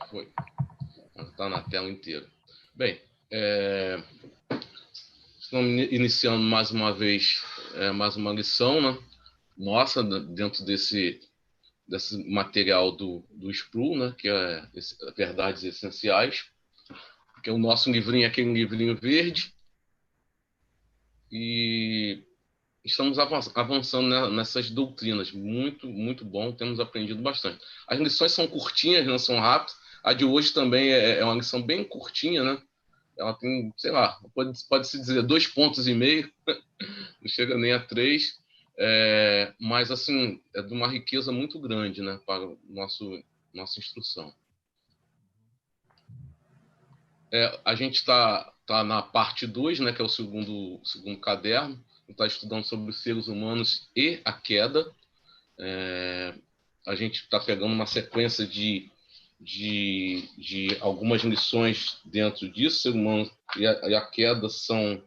Foi. Está na tela inteira. Bem, estamos iniciando mais uma vez mais uma lição, né? Nossa, dentro desse material do Sproul, né? Que é Verdades Essenciais, que é o nosso livrinho, aquele livrinho verde. E estamos avançando nessas doutrinas. Muito, muito bom. Temos aprendido bastante. As lições são curtinhas, não são rápidas. A de hoje também é uma lição bem curtinha, né? Ela tem, sei lá, pode-se dizer 2,5 pontos, não chega nem a 3, mas, assim, é de uma riqueza muito grande, né, para nossa instrução. A gente está na parte 2, né, que é o segundo caderno, está estudando sobre os seres humanos e a queda. A gente está pegando uma sequência de algumas lições dentro disso. Ser humano e a queda são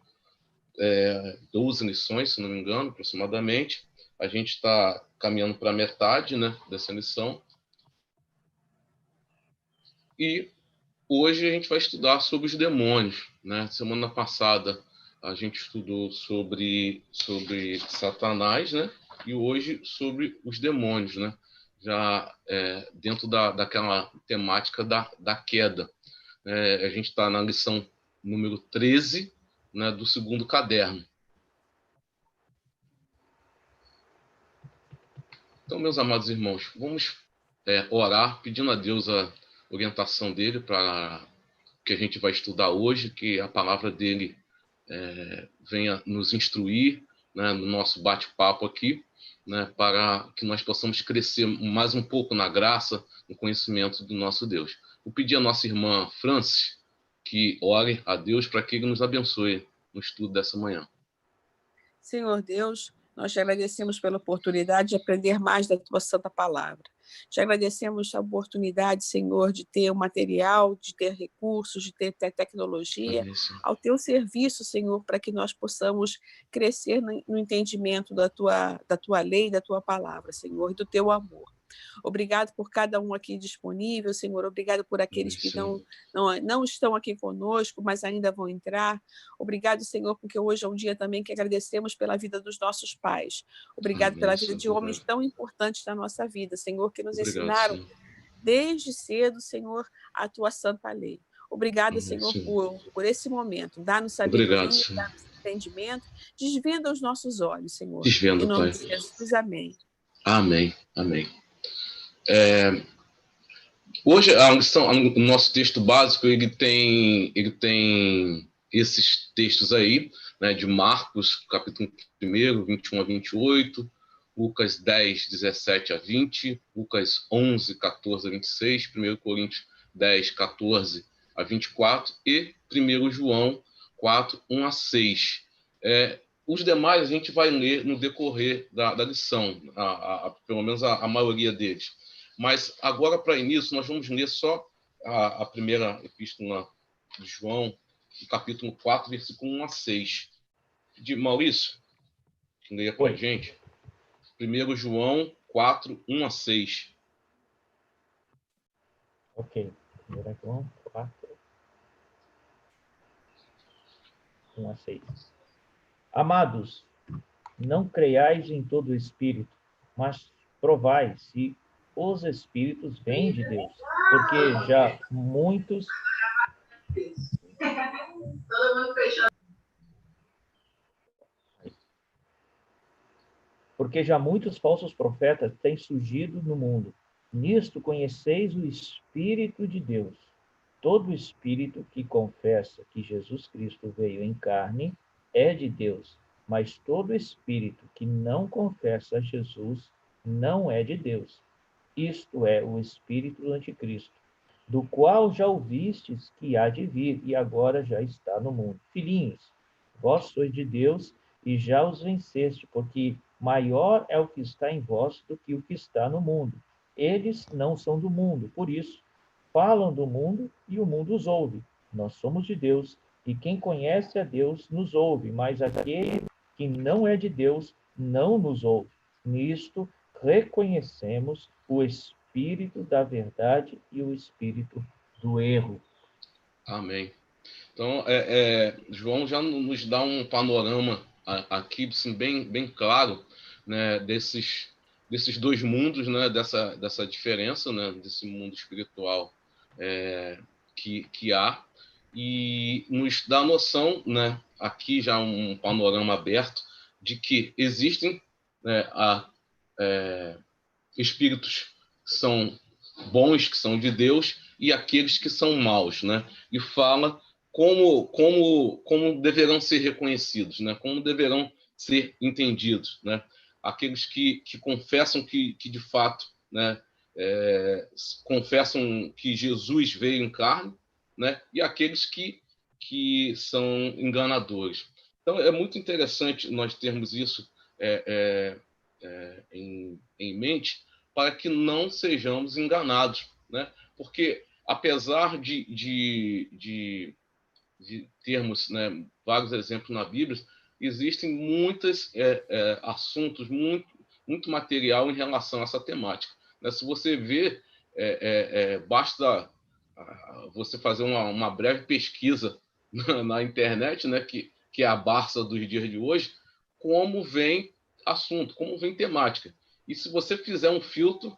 12 lições, se não me engano, aproximadamente. A gente está caminhando para a metade, né, dessa lição. E hoje a gente vai estudar sobre os demônios, né? Semana passada a gente estudou sobre Satanás, né? E hoje sobre os demônios, né? Já dentro daquela temática da queda. A gente está na lição número 13, né, do segundo caderno. Então, meus amados irmãos, vamos orar pedindo a Deus a orientação dele para o que a gente vai estudar hoje, que a palavra dele venha nos instruir, né, no nosso bate-papo aqui, né, para que nós possamos crescer mais um pouco na graça, no conhecimento do nosso Deus. Vou pedir à nossa irmã Francis que ore a Deus para que ele nos abençoe no estudo dessa manhã. Senhor Deus, nós te agradecemos pela oportunidade de aprender mais da tua santa palavra. Te agradecemos a oportunidade, Senhor, de ter o material, de ter recursos, de ter tecnologia ao teu serviço, Senhor, para que nós possamos crescer no entendimento da tua lei, da tua palavra, Senhor, e do teu amor. Obrigado por cada um aqui disponível, Senhor. Obrigado por aqueles que não estão aqui conosco, mas ainda vão entrar. Obrigado, Senhor, porque hoje é um dia também que agradecemos pela vida dos nossos pais. Obrigado pela vida de homens tão importantes da nossa vida, Senhor, que nos ensinaram desde cedo, Senhor, a tua santa lei. Obrigado, Senhor, por esse momento. Dá-nos sabedoria, dá-nos entendimento, desvenda os nossos olhos, Senhor. Desvenda, em nome Pai. de Jesus, amém. Amém, amém. Hoje, o nosso texto básico, ele tem esses textos aí, né, de Marcos, capítulo 1, 21 a 28, Lucas 10, 17 a 20, Lucas 11, 14 a 26, 1 Coríntios 10, 14 a 24 e 1 João 4, 1 a 6. Os demais a gente vai ler no decorrer da lição, pelo menos a maioria deles. Mas agora, para início, nós vamos ler só a primeira epístola de João, no capítulo 4, versículo 1 a 6. De Maurício, que leia para a gente. 1 João 4, 1 a 6. Ok. 1 João 4, 1 a 6. Amados, não creiais em todo o espírito, mas provai se os espíritos vêm de Deus, porque já muitos falsos profetas têm surgido no mundo. Nisto conheceis o Espírito de Deus. Todo espírito que confessa que Jesus Cristo veio em carne é de Deus, mas todo espírito que não confessa Jesus não é de Deus. Isto é o espírito do anticristo, do qual já ouvistes que há de vir e agora já está no mundo. Filhinhos, vós sois de Deus e já os venceste, porque maior é o que está em vós do que o que está no mundo. Eles não são do mundo, por isso falam do mundo e o mundo os ouve. Nós somos de Deus e quem conhece a Deus nos ouve, mas aquele que não é de Deus não nos ouve. Nisto reconhecemos o espírito da verdade e o espírito do erro. Amém. Então, João já nos dá um panorama aqui, assim, bem claro, né, desses dois mundos, né, dessa diferença, né, desse mundo espiritual que há, e nos dá a noção, né, aqui já um panorama aberto, de que existem, né, espíritos que são bons, que são de Deus, e aqueles que são maus, né? E fala como deverão ser reconhecidos, né? Como deverão ser entendidos, né? Aqueles que confessam que de fato, né, confessam que Jesus veio em carne, né? E aqueles que são enganadores. Então é muito interessante nós termos isso em mente, para que não sejamos enganados, né? Porque apesar de termos, né, vários exemplos na Bíblia, existem muitos assuntos, muito material em relação a essa temática, né? Se você vê, basta você fazer uma breve pesquisa na internet, né, que é a Barça dos dias de hoje, como vem assunto, como vem temática. E se você fizer um filtro,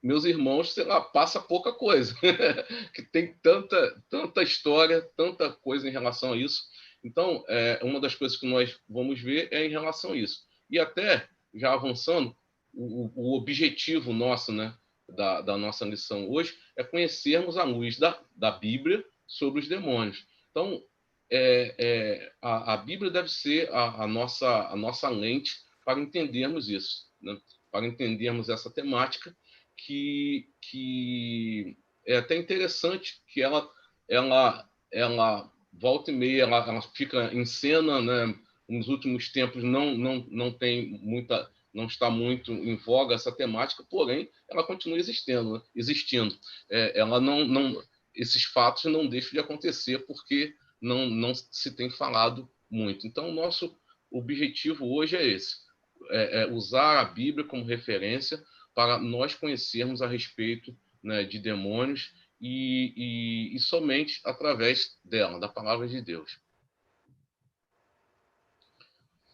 meus irmãos, sei lá, passa pouca coisa. Que tem tanta história, tanta coisa em relação a isso. Então, uma das coisas que nós vamos ver é em relação a isso. E até, já avançando, o objetivo nosso, né, da nossa lição hoje é conhecermos a luz da Bíblia sobre os demônios. Então, a Bíblia deve ser a nossa lente para entendermos isso, né? Para entendermos essa temática, que é até interessante, que ela volta e meia, ela fica em cena, né? Nos últimos tempos não tem muita, não está muito em voga essa temática, porém ela continua existindo, né? Ela não esses fatos não deixam de acontecer porque não se tem falado muito. Então, o nosso objetivo hoje é esse: usar a Bíblia como referência para nós conhecermos a respeito, né, de demônios e somente através dela, da palavra de Deus.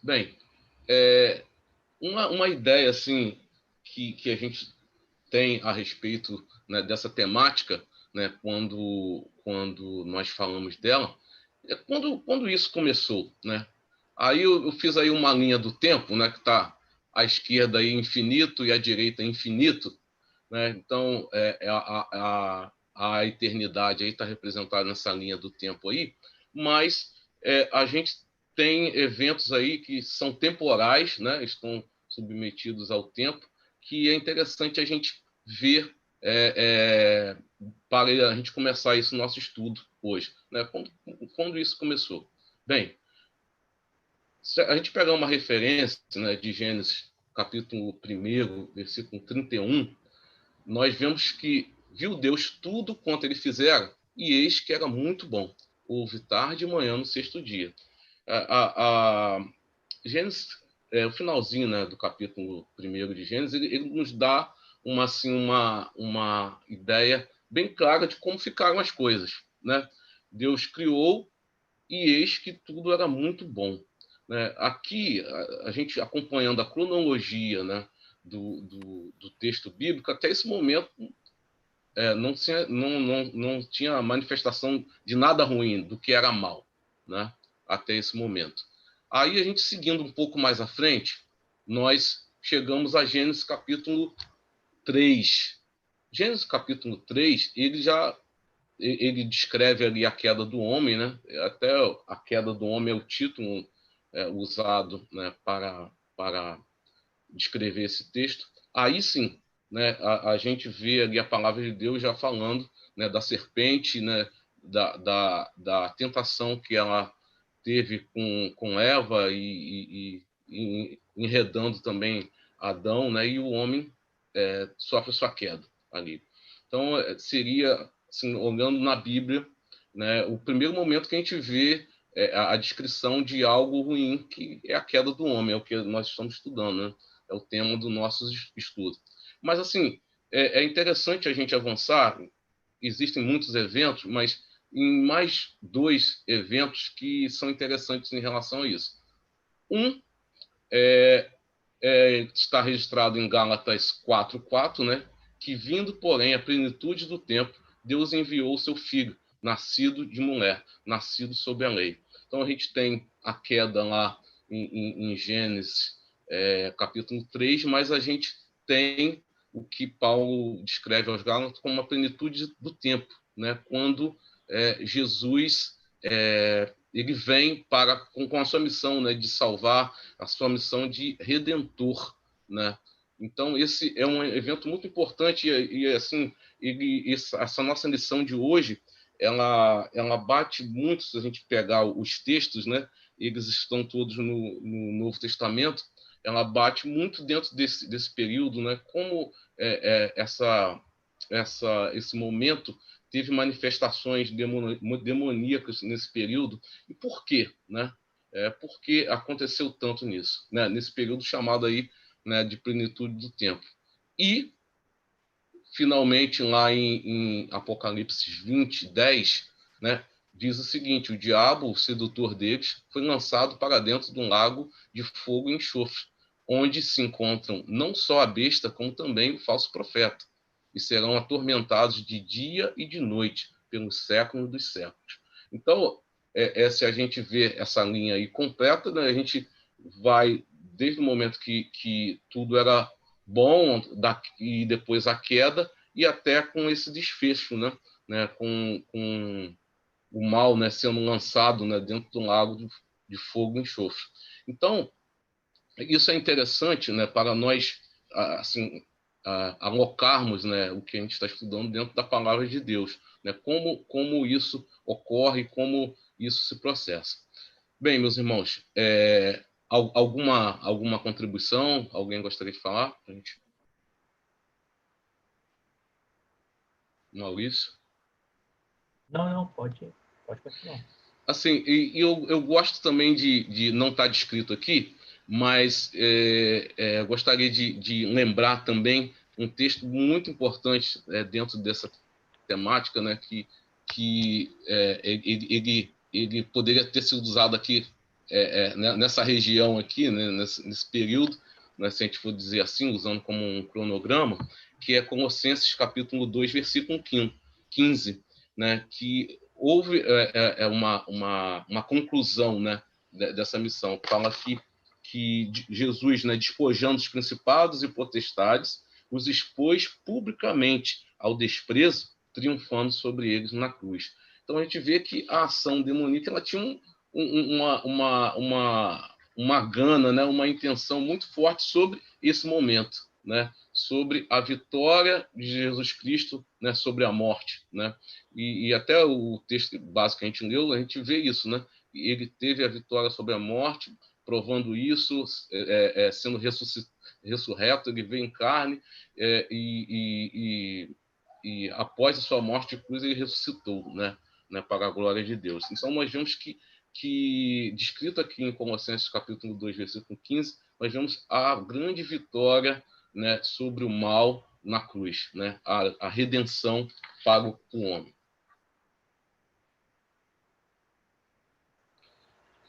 Bem, uma ideia assim que a gente tem a respeito, né, dessa temática, né, quando nós falamos dela, quando isso começou, né? Aí eu fiz aí uma linha do tempo, né, que está à esquerda aí infinito e à direita infinito, né? Então a eternidade aí está representada nessa linha do tempo aí, mas a gente tem eventos aí que são temporais, né? Estão submetidos ao tempo, que é interessante a gente ver, para a gente começar isso no nosso estudo hoje, né? Quando isso começou? Bem, se a gente pegar uma referência, né, de Gênesis, capítulo 1, versículo 31, nós vemos que viu Deus tudo quanto ele fizera, e eis que era muito bom. Houve tarde e manhã no sexto dia. A Gênesis, o finalzinho, né, do capítulo 1 de Gênesis, ele nos dá uma ideia bem clara de como ficaram as coisas, né? Deus criou e eis que tudo era muito bom, né? Aqui, a gente acompanhando a cronologia, né, do texto bíblico, até esse momento não tinha manifestação de nada ruim, do que era mal, né? Até esse momento. Aí, a gente seguindo um pouco mais à frente, nós chegamos a Gênesis capítulo 3. Gênesis capítulo 3, ele descreve ali a queda do homem, né? Até a queda do homem é o título usado, né, para descrever esse texto. Aí sim, né, a gente vê ali a palavra de Deus já falando, né, da serpente, né, da tentação que ela teve com Eva e enredando também Adão, né, e o homem sofre sua queda ali. Então, seria, assim, olhando na Bíblia, né, o primeiro momento que a gente vê a descrição de algo ruim, que é a queda do homem, é o que nós estamos estudando, né? É o tema do nosso estudo. Mas, assim, é interessante a gente avançar. Existem muitos eventos, mas em mais dois eventos que são interessantes em relação a isso. Um está registrado em Gálatas 4:4, né? Que vindo, porém, a plenitude do tempo, Deus enviou o seu filho, nascido de mulher, nascido sob a lei. Então a gente tem a queda lá em Gênesis, capítulo 3, mas a gente tem o que Paulo descreve aos Gálatas como uma plenitude do tempo, né? Quando Jesus ele vem com a sua missão, né, de salvar, a sua missão de redentor, né? Então esse é um evento muito importante e assim, essa nossa lição de hoje, ela bate muito, se a gente pegar os textos, né? Eles estão todos no Novo Testamento. Ela bate muito dentro desse período, né? Como esse momento teve manifestações demoníacas nesse período. E por quê, né? Por que aconteceu tanto nisso, né? Nesse período chamado aí, né, de plenitude do tempo. E, finalmente, lá em Apocalipse 20:10, né, diz o seguinte: o diabo, o sedutor deles, foi lançado para dentro de um lago de fogo e enxofre, onde se encontram não só a besta, como também o falso profeta, e serão atormentados de dia e de noite, pelos séculos dos séculos. Então, se a gente vê essa linha aí completa, né, a gente vai, desde o momento que tudo era bom, e depois a queda, e até com esse desfecho, né, com o mal, né, sendo lançado, né, dentro de um lago de fogo e enxofre. Então, isso é interessante, né, para nós assim, alocarmos, né, o que a gente está estudando dentro da palavra de Deus, né, como isso ocorre, como isso se processa. Bem, meus irmãos, alguma contribuição? Alguém gostaria de falar? Maurício? Não, pode continuar. Assim, e eu gosto também de não estar descrito aqui, mas gostaria de lembrar também um texto muito importante dentro dessa temática, né, que ele poderia ter sido usado aqui, nessa região aqui, né, nesse período, né, se a gente for dizer assim, usando como um cronograma, que é Colossenses capítulo 2, versículo 15, né, que houve uma conclusão, né, dessa missão. Fala que Jesus, né, despojando os principados e potestades, os expôs publicamente ao desprezo, triunfando sobre eles na cruz. Então a gente vê que a ação demoníaca ela tinha uma gana, né, uma intenção muito forte sobre esse momento, né, sobre a vitória de Jesus Cristo, né, sobre a morte, né? E até o texto básico que a gente leu, a gente vê isso, né? Ele teve a vitória sobre a morte, provando isso, sendo ressurreto, ele veio em carne, e após a sua morte de cruz, ele ressuscitou, né? Para a glória de Deus. Então, nós vemos que descrito aqui em Colossenses capítulo 2, versículo 15, nós vemos a grande vitória, né, sobre o mal na cruz, né? A redenção para o homem.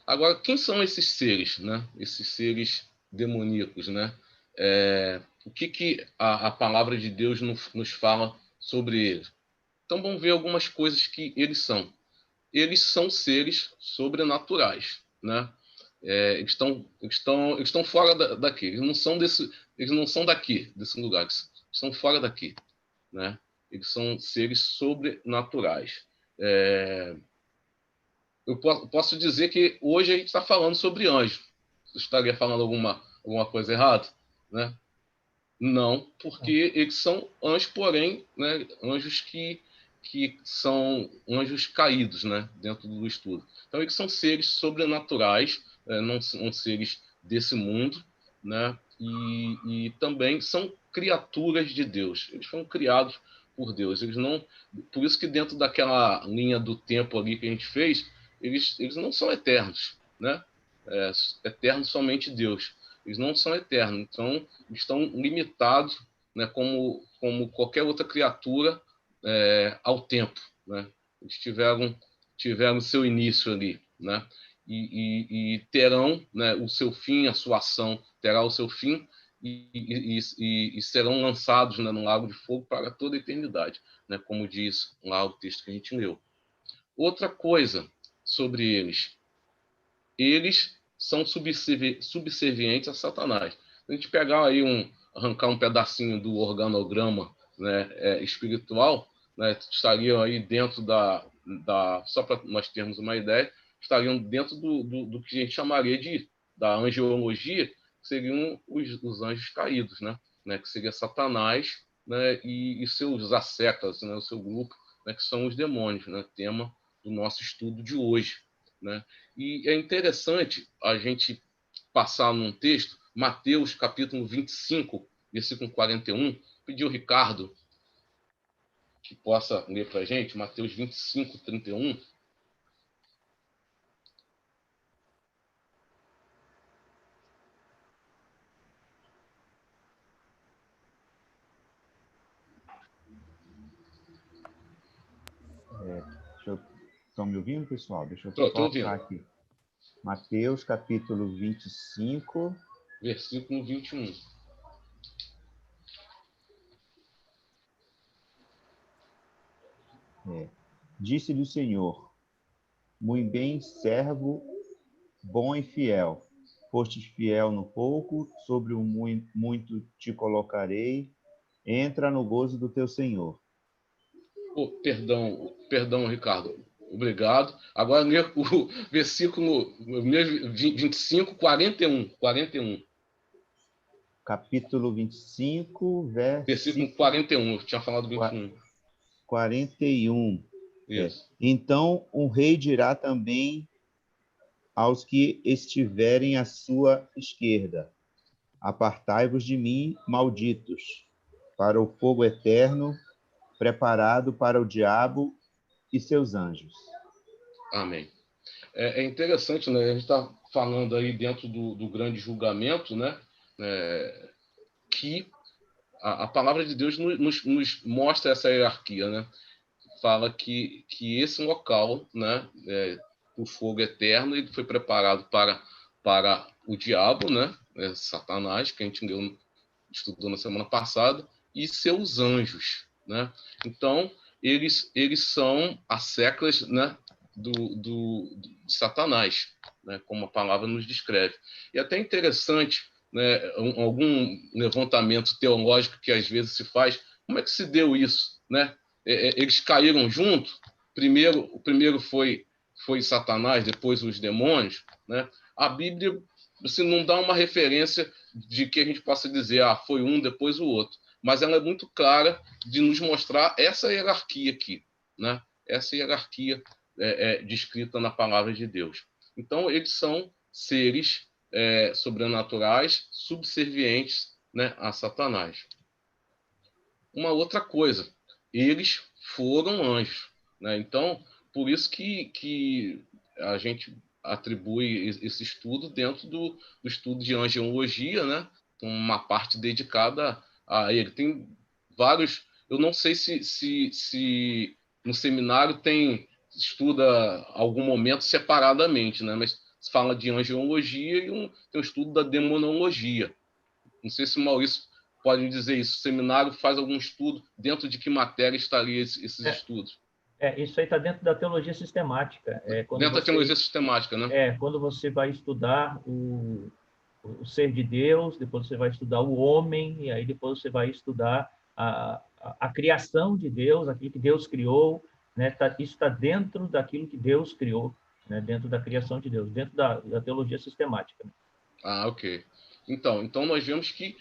Agora, quem são esses seres, né? Esses seres demoníacos, né? O que a palavra de Deus nos fala sobre eles? Então, vamos ver algumas coisas que eles são. Eles são seres sobrenaturais, né? Eles estão fora daqui. Eles não são daqui, desse lugar. Eles estão fora daqui, né? Eles são seres sobrenaturais. Eu posso dizer que hoje a gente está falando sobre anjos. Eu estaria falando alguma coisa errada, né? Não, porque eles são anjos, porém, né, anjos que são anjos caídos, né, dentro do estudo. Então, eles são seres sobrenaturais, não são seres desse mundo, né, e também são criaturas de Deus. Eles foram criados por Deus. Eles não, por isso que dentro daquela linha do tempo ali que a gente fez, eles não são eternos, né? Eterno somente Deus. Eles não são eternos, então estão limitados né, como qualquer outra criatura ao tempo, né? Eles tiveram seu início ali, né? E terão, né, o seu fim, a sua ação terá o seu fim e serão lançados, né, no lago de fogo para toda a eternidade, né, como diz lá o texto que a gente leu. Outra coisa sobre eles são subservientes a Satanás. Se a gente pegar aí arrancar um pedacinho do organograma, né, espiritual, né, estariam aí dentro só para nós termos uma ideia, estariam dentro do que a gente chamaria da angelologia, que seriam os anjos caídos, né, que seria Satanás, né, e seus ascetas, né, o seu grupo, né, que são os demônios, né, tema do nosso estudo de hoje, né? E é interessante a gente passar num texto, Mateus capítulo 25, versículo 41, pedir ao Ricardo que possa ler para a gente, Mateus 25, 31. Estão me ouvindo, pessoal? Deixa eu Tô colocar ouvindo. aqui. Mateus, capítulo 25. Versículo 21. Disse-lhe o Senhor: muito bem, servo bom e fiel. Fostes fiel no pouco, sobre o muito te colocarei. Entra no gozo do teu Senhor. Perdão, Ricardo. Obrigado. Agora lê o versículo 25, 41. Capítulo 25, Versículo 41. Eu tinha falado 21. 41. Isso. Então, um rei dirá também aos que estiverem à sua esquerda: apartai-vos de mim, malditos, para o fogo eterno, preparado para o diabo e seus anjos. Amém. É interessante, né? A gente está falando aí dentro do grande julgamento, né? Que a palavra de Deus nos mostra essa hierarquia, né? Fala que esse local, né? O fogo eterno, ele foi preparado para o diabo, né? Satanás, que a gente estudou na semana passada, e seus anjos, né? Então, eles são as seclas, né, de Satanás, né, como a palavra nos descreve. E até interessante, né, algum levantamento teológico que às vezes se faz, como é que se deu isso, né? Eles caíram junto. O primeiro foi Satanás, depois os demônios, né? A Bíblia não dá uma referência de que a gente possa dizer, foi um, depois o outro. Mas ela é muito clara de nos mostrar essa hierarquia aqui, né? Essa hierarquia descrita na palavra de Deus. Então, eles são seres sobrenaturais, subservientes, né, a Satanás. Uma outra coisa, eles foram anjos, né? Então, por isso que a gente atribui esse estudo dentro do estudo de angelologia, né? Uma parte dedicada a ele. Tem vários. Eu não sei se no seminário estuda algum momento separadamente, né? Mas se fala de angelologia e tem um estudo da demonologia. Não sei se o Maurício pode dizer isso. O seminário faz algum estudo, dentro de que matéria estaria esses estudos? Isso aí está dentro da teologia sistemática. Dentro da teologia sistemática, né? Quando você vai estudar o ser de Deus, depois você vai estudar o homem, e aí depois você vai estudar a criação de Deus, aquilo que Deus criou, né? Isso está dentro daquilo que Deus criou, né? Dentro da criação de Deus, dentro da teologia sistemática. Ok. Então nós vemos que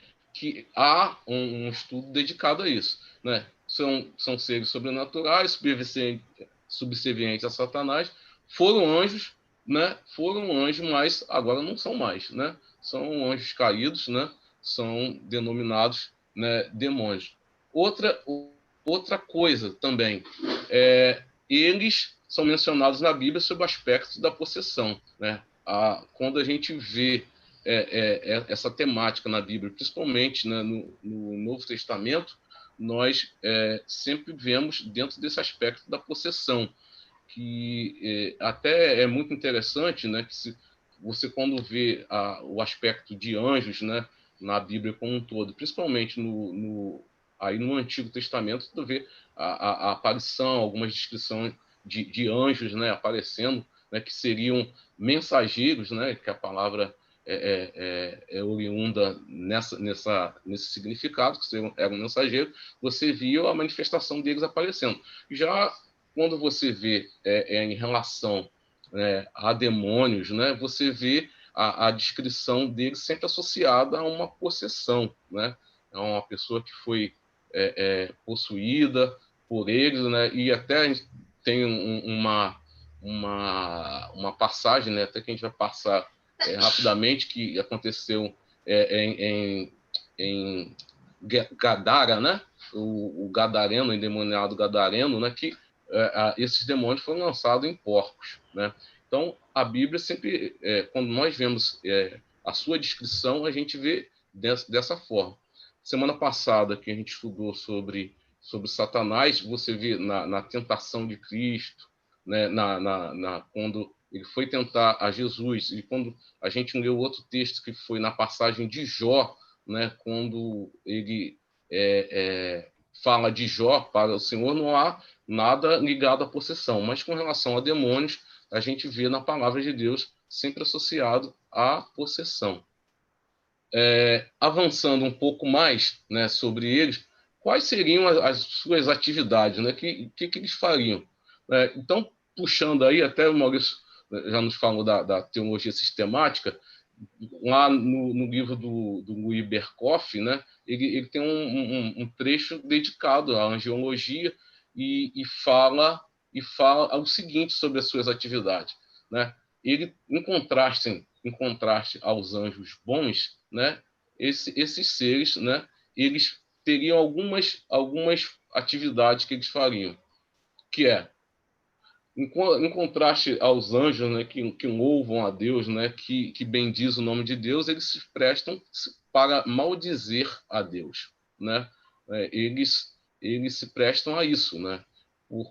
há um estudo dedicado a isso, né? São seres sobrenaturais, subservientes a Satanás, foram anjos, né? Foram anjos, mas agora não são mais, né? São anjos caídos, né? São denominados, né, demônios. Outra coisa também, eles são mencionados na Bíblia sob o aspecto da possessão, né? Quando a gente vê essa temática na Bíblia, principalmente, né, no Novo Testamento, nós sempre vemos dentro desse aspecto da possessão, que até é muito interessante, né, que você quando vê o aspecto de anjos, né, na Bíblia como um todo, principalmente aí no Antigo Testamento, você vê a aparição, algumas descrições de anjos, né, aparecendo, né, que seriam mensageiros, né, que a palavra é oriunda nesse significado, que eram mensageiros. Você via a manifestação deles aparecendo. Já quando você vê em relação, né, a demônios, né, você vê a descrição deles sempre associada a uma possessão, né? É uma pessoa que foi possuída por eles, né? E até tem uma passagem, né, até que a gente vai passar rapidamente, que aconteceu em Gadara, né? O gadareno, o endemoniado gadareno, né? Que esses demônios foram lançados em porcos, né? Então, a Bíblia sempre, quando nós vemos a sua descrição, a gente vê dessa forma. Semana passada, que a gente estudou sobre Satanás, você vê na tentação de Cristo, né? Quando ele foi tentar a Jesus, e quando a gente leu outro texto que foi na passagem de Jó, né? Quando ele fala de Jó para o Senhor, não há nada ligado à possessão, mas com relação a demônios, a gente vê na palavra de Deus sempre associado à possessão. Avançando um pouco mais, né, sobre eles, quais seriam as suas atividades, né? Que eles fariam? Então, puxando aí, até o Maurício já nos falou da teologia sistemática, lá no livro do Louis Berkhoff, né, ele tem um trecho dedicado à angiologia e fala o seguinte sobre as suas atividades, né? Ele, em contraste aos anjos bons, né, esses seres, né, eles teriam algumas atividades que eles fariam, que em contraste aos anjos, né, que louvam a Deus, né, que bendiz o nome de Deus, eles se prestam para maldizer a Deus, né? Eles se prestam a isso, né?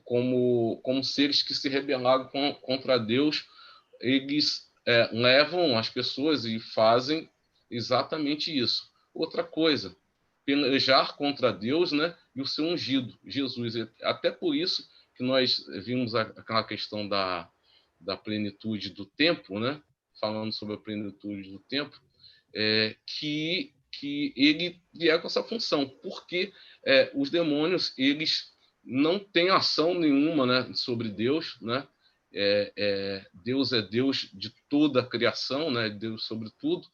Como seres que se rebelaram contra Deus, eles levam as pessoas e fazem exatamente isso. Outra coisa, pelejar contra Deus, né, e o seu ungido, Jesus. Até por isso que nós vimos aquela questão da plenitude do tempo, né, falando sobre a plenitude do tempo, que ele vier com essa função, porque os demônios, eles não têm ação nenhuma, né, sobre Deus, né? Deus é Deus de toda a criação, né? Deus sobre tudo.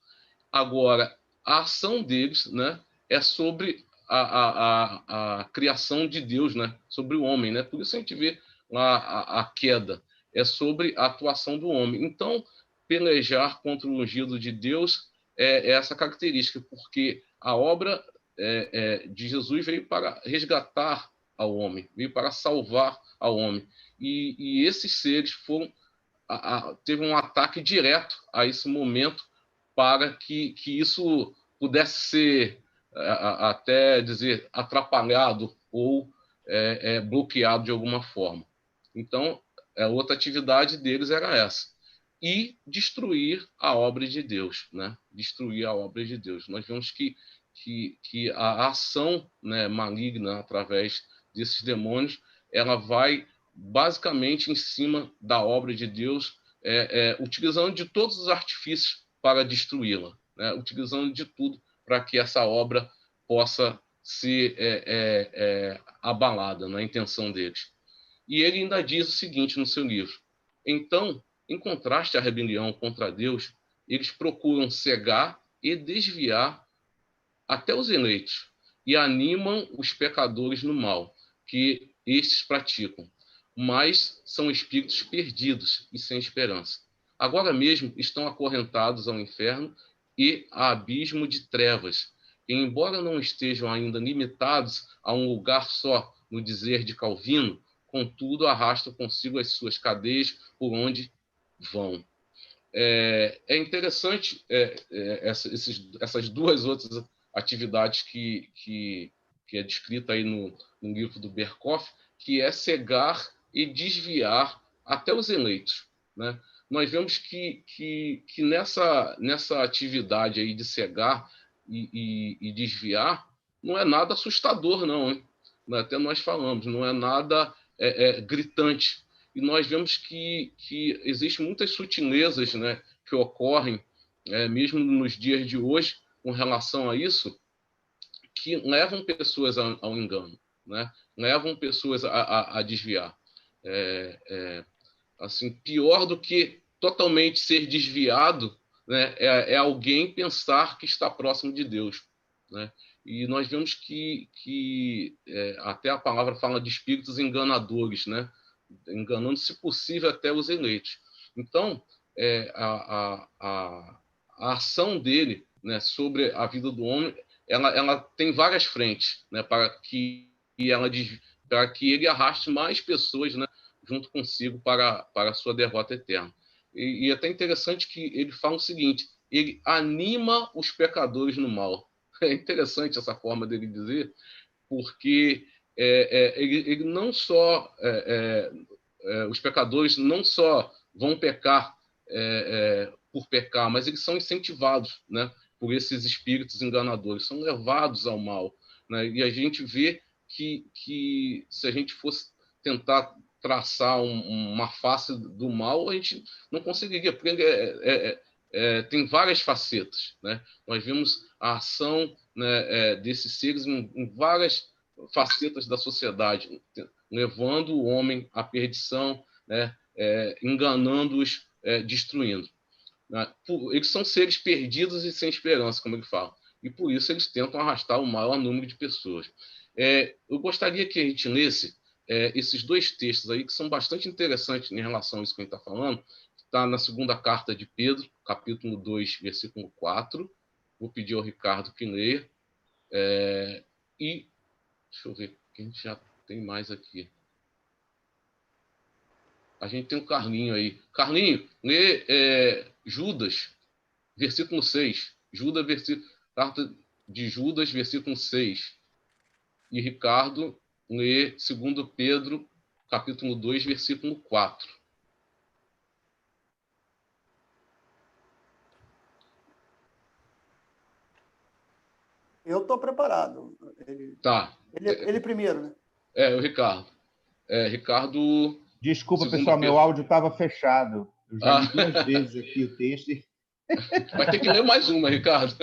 Agora, a ação deles, né, é sobre a criação de Deus, né, sobre o homem, né? Por isso a gente vê lá a queda, é sobre a atuação do homem. Então, pelejar contra o ungido de Deus é essa característica, porque a obra de Jesus veio para resgatar ao homem, veio para salvar ao homem. E esses seres teve um ataque direto a esse momento para que isso pudesse ser, até dizer, atrapalhado ou bloqueado de alguma forma. Então, outra atividade deles era essa. E destruir a obra de Deus, né? Destruir a obra de Deus. Nós vemos que a ação, né, maligna através desses demônios, ela vai basicamente em cima da obra de Deus, utilizando de todos os artifícios para destruí-la, né? Utilizando de tudo para que essa obra possa ser abalada na intenção deles. E ele ainda diz o seguinte no seu livro: então, em contraste à rebelião contra Deus, eles procuram cegar e desviar até os eleitos e animam os pecadores no mal que estes praticam, mas são espíritos perdidos e sem esperança. Agora mesmo estão acorrentados ao inferno e a abismo de trevas, e, embora não estejam ainda limitados a um lugar só, no dizer de Calvino, contudo arrastam consigo as suas cadeias por onde vão. é interessante essas duas outras atividades que é descrita aí no livro do Berkhof, que é cegar e desviar até os eleitos, né? Nós vemos que nessa atividade aí de cegar e desviar não é nada assustador, não, hein? Até nós falamos, não é nada gritante. E nós vemos que existem muitas sutilezas, né, que ocorrem, mesmo nos dias de hoje, com relação a isso, que levam pessoas ao engano, né? Levam pessoas a desviar. Assim, pior do que totalmente ser desviado, né, é alguém pensar que está próximo de Deus, né? E nós vemos que até a palavra fala de espíritos enganadores, né? Enganando, se possível, até os eleitos. Então, a ação dele, né, sobre a vida do homem, ela tem várias frentes, né, para que ele arraste mais pessoas, né, junto consigo para a sua derrota eterna. E é até interessante que ele fala o seguinte: ele anima os pecadores no mal. É interessante essa forma dele dizer, porque ele não só os pecadores não só vão pecar por pecar, mas eles são incentivados, né, por esses espíritos enganadores, são levados ao mal, né? E a gente vê que se a gente fosse tentar traçar uma face do mal, a gente não conseguiria, porque tem várias facetas, né? Nós vimos a ação, né, desses seres em várias facetas da sociedade, levando o homem à perdição, né, enganando-os, destruindo. Né? Eles são seres perdidos e sem esperança, como ele fala, e por isso eles tentam arrastar o maior número de pessoas. Eu gostaria que a gente lesse esses dois textos aí, que são bastante interessantes em relação a isso que a gente está falando. Está na segunda carta de Pedro, capítulo 2, versículo 4. Vou pedir ao Ricardo que leia. E deixa eu ver, que a gente já tem mais aqui. A gente tem um Carlinho aí. Carlinho, lê Judas, versículo 6. Carta de Judas, versículo 6. E Ricardo lê 2 Pedro, capítulo 2, versículo 4. Eu estou preparado. Tá. Ele primeiro, né? O Ricardo. Ricardo... Desculpa, pessoal, meu áudio estava fechado. Eu já li 2 vezes aqui o texto. Vai ter que ler mais uma, Ricardo.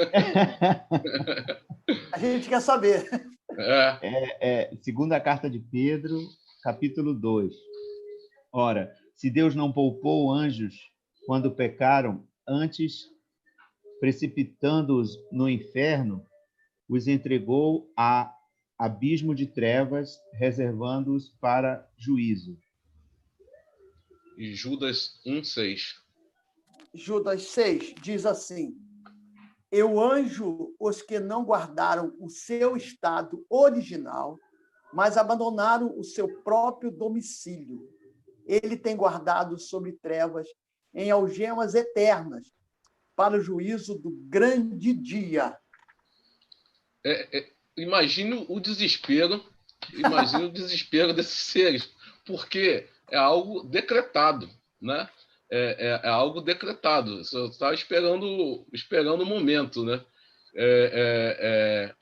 A gente quer saber. Segunda carta de Pedro, capítulo 2. Ora, se Deus não poupou anjos quando pecaram, antes, precipitando-os no inferno, os entregou a abismo de trevas, reservando-os para juízo. E Judas 1:6. Judas 6 diz assim: eu anjo os que não guardaram o seu estado original, mas abandonaram o seu próprio domicílio. Ele tem guardado sobre trevas em algemas eternas, para o juízo do grande dia. Imagine o desespero desses seres, porque é algo decretado, né? É algo decretado. Você está esperando o momento, né?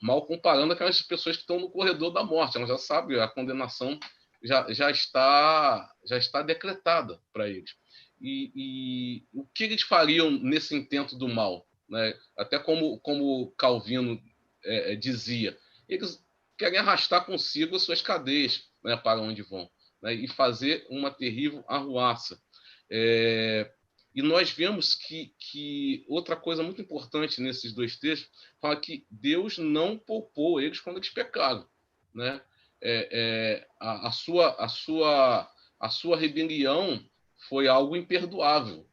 Mal comparando aquelas pessoas que estão no corredor da morte, elas já sabem, a condenação já está decretada para eles. E o que eles fariam nesse intento do mal, né? Até como Calvino dizia, eles querem arrastar consigo as suas cadeias, né, para onde vão, né, e fazer uma terrível arruaça. E nós vemos que outra coisa muito importante nesses dois textos fala que Deus não poupou eles quando eles pecaram, né? A sua rebelião foi algo imperdoável,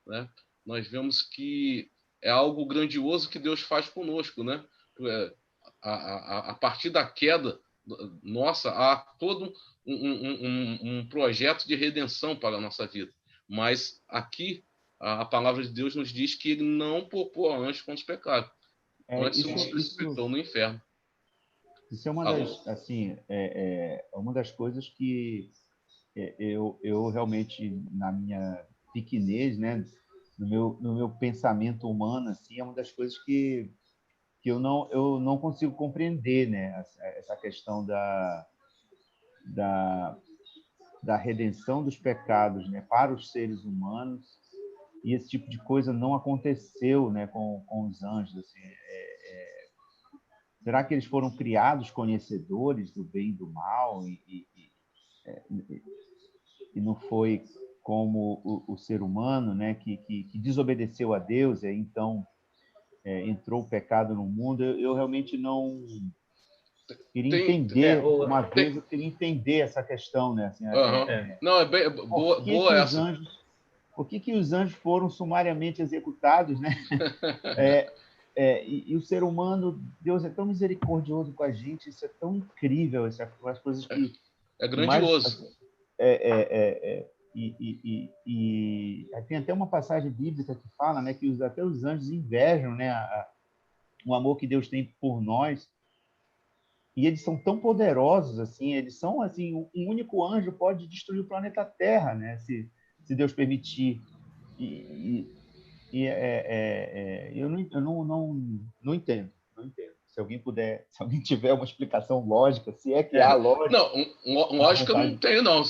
né? Nós vemos que é algo grandioso que Deus faz conosco, né? A partir da queda nossa, há todo um projeto de redenção para a nossa vida. Mas aqui a palavra de Deus nos diz que ele não poupou anjos contra os pecados. Antes os precipitou no inferno. Isso é uma das, assim, uma das coisas que eu realmente, na minha pequenez, né, no meu pensamento humano, assim, é uma das coisas que eu não consigo compreender, né, essa questão da redenção dos pecados, né, para os seres humanos, e esse tipo de coisa não aconteceu, né, com os anjos, assim. Será que eles foram criados conhecedores do bem e do mal e não foi como o ser humano, né, que desobedeceu a Deus, e então entrou o pecado no mundo? Eu realmente não queria entender. Uma vez eu queria entender essa questão, né? Assim, não, é bem boa essa. Por que os anjos foram sumariamente executados, né? E o ser humano, Deus é tão misericordioso com a gente, isso é tão incrível, as coisas que... É grandioso. E tem até uma passagem bíblica que fala, né, que até os anjos invejam, né, o amor que Deus tem por nós, e eles são tão poderosos, assim, eles são, assim, um único anjo pode destruir o planeta Terra, né, se Deus permitir. Eu não entendo. Se alguém tiver uma explicação lógica, se é que há lógica. Não, lógica eu não tenho, não.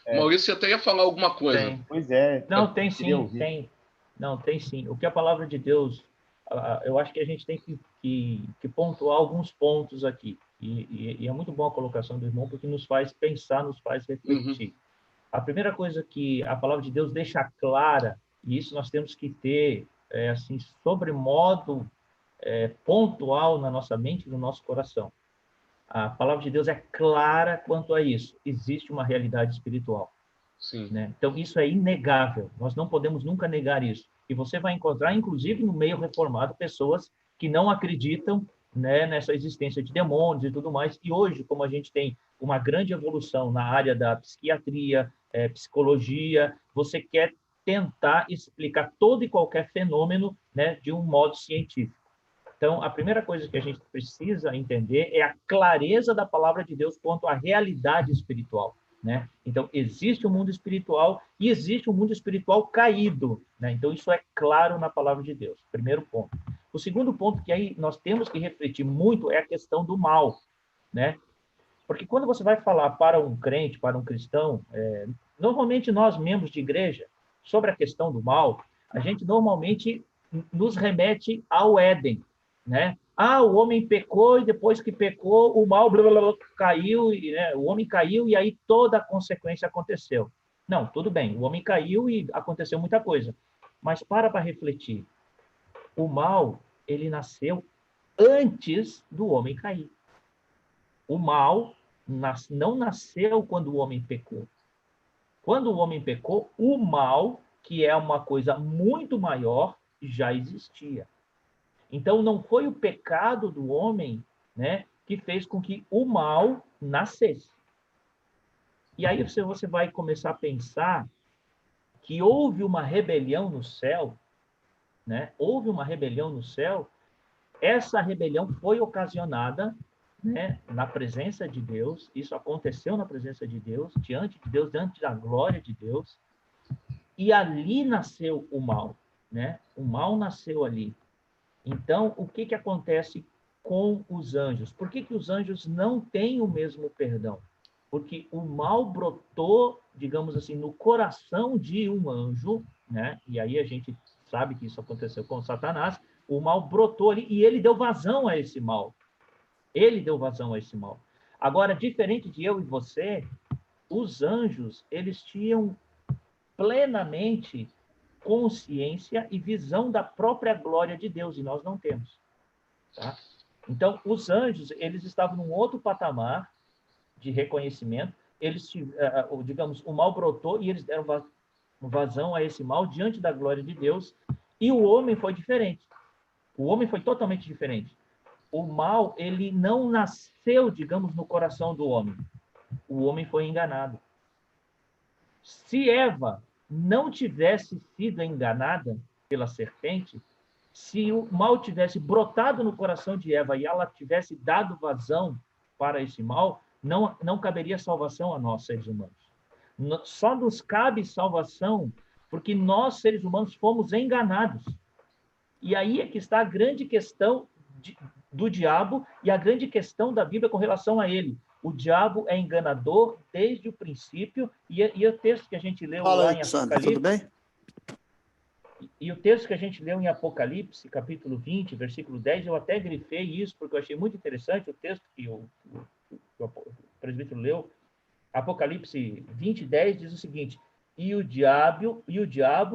Maurício até ia falar alguma coisa. Tem. Pois é. Não, tem sim, tem. Não, tem sim. O que a palavra de Deus, eu acho que a gente tem que pontuar alguns pontos aqui. E é muito boa a colocação do irmão, porque nos faz pensar, nos faz refletir. A primeira coisa que a palavra de Deus deixa clara, e isso nós temos que ter, assim, sobremodo pontual na nossa mente e no nosso coração. A palavra de Deus é clara quanto a isso. Existe uma realidade espiritual. Sim. Né? Então, isso é inegável. Nós não podemos nunca negar isso. E você vai encontrar, inclusive, no meio reformado, pessoas que não acreditam, né, nessa existência de demônios e tudo mais. E hoje, como a gente tem uma grande evolução na área da psiquiatria, psicologia, você quer tentar explicar todo e qualquer fenômeno, né, de um modo científico. Então, a primeira coisa que a gente precisa entender é a clareza da palavra de Deus quanto à realidade espiritual, né? Então, existe um mundo espiritual e existe um mundo espiritual caído, né? Então, isso é claro na palavra de Deus. Primeiro ponto. O segundo ponto que aí nós temos que refletir muito é a questão do mal, né? Porque quando você vai falar para um crente, para um cristão, normalmente nós, membros de igreja, sobre a questão do mal, a gente normalmente nos remete ao Éden, né? O homem pecou e depois que pecou, o mal blá, blá, blá, caiu, né? O homem caiu e aí toda a consequência aconteceu. Não, tudo bem, o homem caiu e aconteceu muita coisa. Mas para refletir. O mal, ele nasceu antes do homem cair. O mal não nasceu quando o homem pecou. Quando o homem pecou, o mal, que é uma coisa muito maior, já existia. Então, não foi o pecado do homem, né, que fez com que o mal nascesse. E aí você vai começar a pensar que houve uma rebelião no céu, né? Houve uma rebelião no céu. Essa rebelião foi ocasionada, né, na presença de Deus. Isso aconteceu na presença de Deus, diante da glória de Deus. E ali nasceu o mal, né? O mal nasceu ali. Então, o que acontece com os anjos? Por que os anjos não têm o mesmo perdão? Porque o mal brotou, digamos assim, no coração de um anjo, né? E aí a gente sabe que isso aconteceu com Satanás. O mal brotou ali e ele deu vazão a esse mal. Ele deu vazão a esse mal. Agora, diferente de eu e você, os anjos, eles tinham plenamente consciência e visão da própria glória de Deus, e nós não temos. Tá? Então, os anjos, eles estavam num outro patamar de reconhecimento, eles, digamos, o mal brotou e eles deram vazão a esse mal diante da glória de Deus, e o homem foi diferente. O homem foi totalmente diferente. O mal, ele não nasceu, digamos, no coração do homem. O homem foi enganado. Se Eva não tivesse sido enganada pela serpente, se o mal tivesse brotado no coração de Eva e ela tivesse dado vazão para esse mal, não caberia salvação a nós, seres humanos. Só nos cabe salvação porque nós, seres humanos, fomos enganados. E aí é que está a grande questão do diabo e a grande questão da Bíblia com relação a ele. O diabo é enganador desde o princípio, e o texto que a gente leu Fala, lá em Alexandre, Apocalipse... tudo bem? E o texto que a gente leu em Apocalipse, capítulo 20, versículo 10, eu até grifei isso, porque eu achei muito interessante o texto que o presbítero leu. Apocalipse 20, 10 diz o seguinte: e o diabo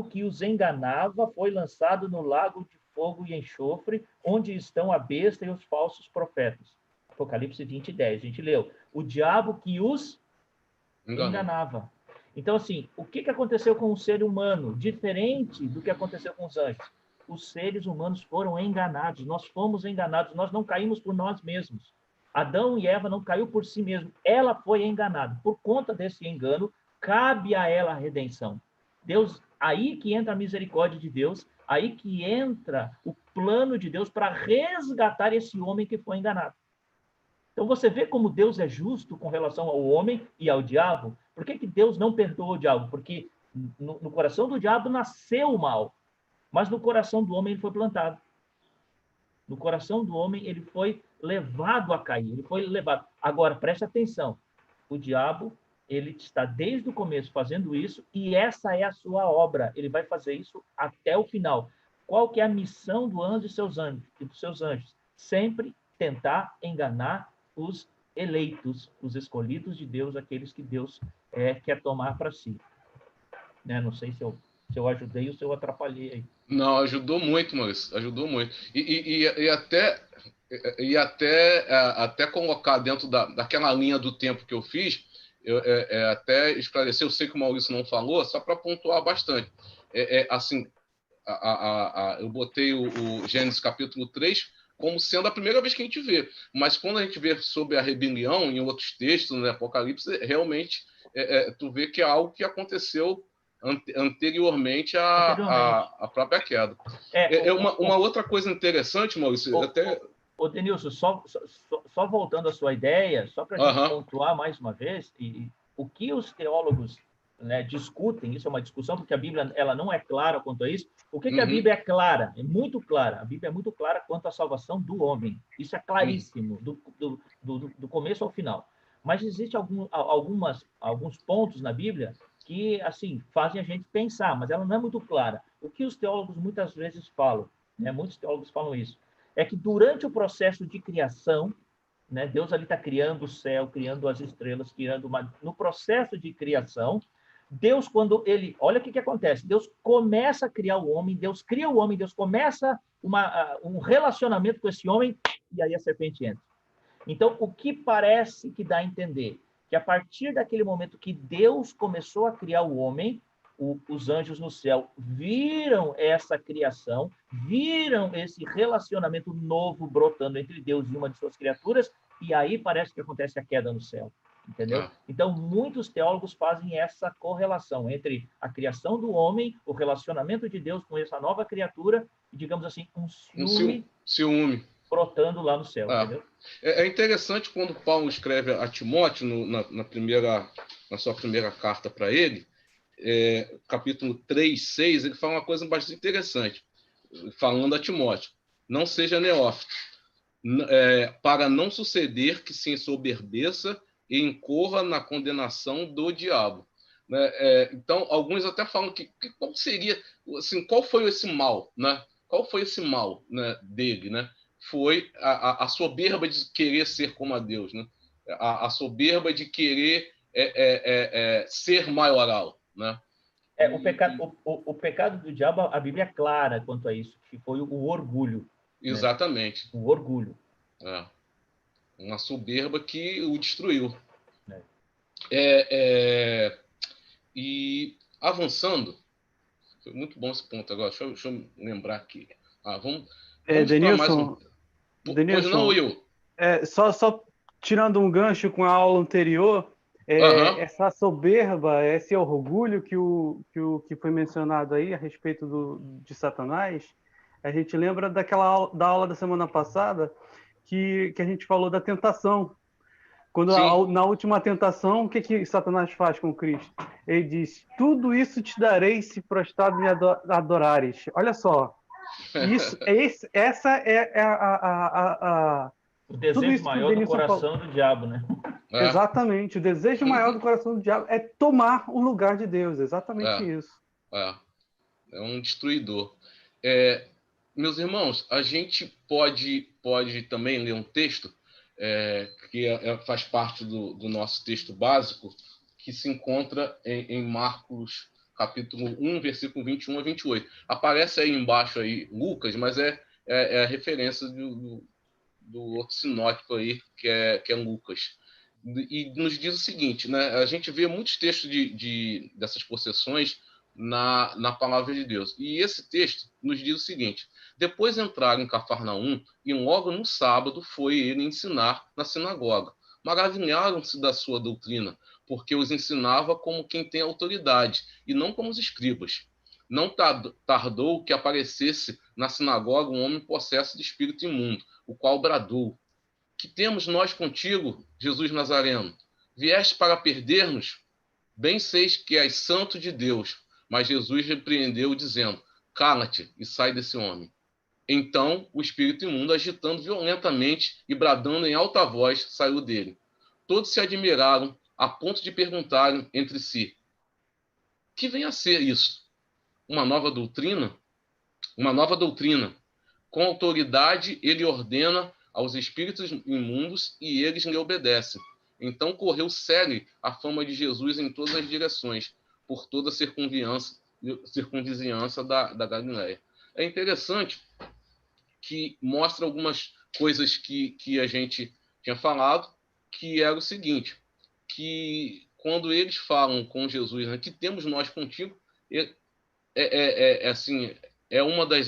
que os enganava foi lançado no lago de fogo e enxofre, onde estão a besta e os falsos profetas. Apocalipse 20, 10. A gente leu. O diabo que os enganava. Então, assim, o que aconteceu com o ser humano? Diferente do que aconteceu com os anjos. Os seres humanos foram enganados, nós fomos enganados, nós não caímos por nós mesmos. Adão e Eva não caiu por si mesmo, ela foi enganada. Por conta desse engano, cabe a ela a redenção. Deus, aí que entra a misericórdia de Deus, aí que entra o plano de Deus para resgatar esse homem que foi enganado. Então, você vê como Deus é justo com relação ao homem e ao diabo? Por que Deus não perdoa o diabo? Porque no coração do diabo nasceu o mal, mas no coração do homem ele foi plantado. No coração do homem ele foi levado a cair, ele foi levado. Agora, preste atenção, o diabo, ele está desde o começo fazendo isso, e essa é a sua obra, ele vai fazer isso até o final. Qual que é a missão do anjo e dos seus anjos? Sempre tentar enganar os eleitos, os escolhidos de Deus, aqueles que Deus quer tomar para si. Né? Não sei se eu ajudei ou se eu atrapalhei aí. Não, ajudou muito, Maurício, ajudou muito. E até colocar dentro daquela linha do tempo que eu fiz, até esclarecer, eu sei que o Maurício não falou, só para pontuar bastante. Assim, eu botei o Gênesis capítulo 3 como sendo a primeira vez que a gente vê. Mas quando a gente vê sobre a rebelião em outros textos, no Apocalipse, realmente tu vê que é algo que aconteceu anteriormente à própria queda. Uma outra coisa interessante, Maurício, Ô, Denilson, só voltando à sua ideia, só para a gente pontuar mais uma vez, o que os teólogos, né, discutem, isso é uma discussão, porque a Bíblia ela não é clara quanto a isso. O que a Bíblia é clara? É muito clara. A Bíblia é muito clara quanto à salvação do homem. Isso é claríssimo, do começo ao final. Mas existem alguns pontos na Bíblia que, assim, fazem a gente pensar, mas ela não é muito clara. O que os teólogos muitas vezes falam, né, muitos teólogos falam isso, é que durante o processo de criação, né, Deus ali está criando o céu, criando as estrelas, no processo de criação, Deus, quando ele... Olha o que acontece. Deus começa a criar o homem, Deus cria o homem, Deus começa um relacionamento com esse homem, e aí a serpente entra. Então, o que parece que dá a entender? Que a partir daquele momento que Deus começou a criar o homem, os anjos no céu viram essa criação, viram esse relacionamento novo brotando entre Deus e uma de suas criaturas, e aí parece que acontece a queda no céu. Entendeu? Então, muitos teólogos fazem essa correlação entre a criação do homem, o relacionamento de Deus com essa nova criatura, e, digamos assim, um ciúme brotando lá no céu. Entendeu? É interessante quando Paulo escreve a Timóteo, na sua primeira carta para ele, capítulo 3, 6, ele fala uma coisa bastante interessante, falando a Timóteo: não seja neófito, para não suceder que se ensoberbeça e incorra na condenação do diabo. Então, alguns até falam que qual seria, assim, qual foi esse mal, né? Qual foi esse mal, né, dele, né? Foi a soberba de querer ser como a Deus, né? A soberba de querer ser maioral, né? O pecado do diabo, a Bíblia é clara quanto a isso, que foi o orgulho. Exatamente. Né? O orgulho. Uma soberba que o destruiu. E avançando, foi muito bom esse ponto agora, deixa eu lembrar aqui. Vamos Denilson, Pois não, Will? Só tirando um gancho com a aula anterior, essa soberba, esse orgulho que foi mencionado aí a respeito de Satanás, a gente lembra da aula da semana passada que a gente falou da tentação. Quando na última tentação, o que Satanás faz com Cristo? Ele diz: tudo isso te darei se prostrado me adorares. Olha só, essa é o desejo maior do coração do diabo, né? Exatamente, o desejo maior do coração do diabo é tomar o lugar de Deus, exatamente isso. É um destruidor. Meus irmãos, a gente pode também ler um texto que faz parte do nosso texto básico, que se encontra em Marcos, capítulo 1, versículo 21 a 28. Aparece aí embaixo aí Lucas, mas é a referência do outro sinótico aí, que é Lucas. E nos diz o seguinte, né? A gente vê muitos textos dessas possessões na palavra de Deus. E esse texto nos diz o seguinte: depois entraram em Cafarnaum e logo no sábado foi ele ensinar na sinagoga. Maravilharam-se da sua doutrina, porque os ensinava como quem tem autoridade e não como os escribas. Não tardou que aparecesse na sinagoga um homem possesso de espírito imundo, o qual bradou: que temos nós contigo, Jesus Nazareno? Vieste para perder-nos? Bem seis que és santo de Deus. Mas Jesus repreendeu, dizendo: cala-te e sai desse homem. Então o espírito imundo, agitando violentamente e bradando em alta voz, saiu dele. Todos se admiraram, a ponto de perguntarem entre si: que vem a ser isso? Uma nova doutrina? Uma nova doutrina. Com autoridade ele ordena aos espíritos imundos e eles lhe obedecem. Então correu célere a fama de Jesus em todas as direções, por toda a circunvizinhança da Galileia. É interessante que mostra algumas coisas que a gente tinha falado, que era o seguinte, que quando eles falam com Jesus, né, que temos nós contigo, assim, é uma das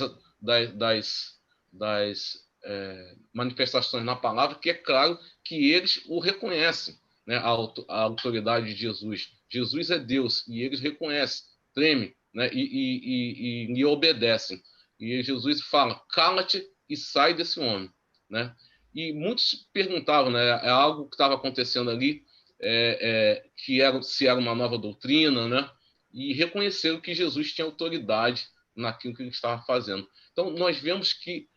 manifestações na palavra, que é claro que eles o reconhecem, né, a autoridade de Jesus. Jesus é Deus e eles reconhecem, tremem, né, e lhe obedecem. E Jesus fala: cala-te e sai desse homem, né? E muitos perguntavam, né, algo que estava acontecendo ali, se era uma nova doutrina, né? E reconheceram que Jesus tinha autoridade naquilo que ele estava fazendo. Então, nós vemos que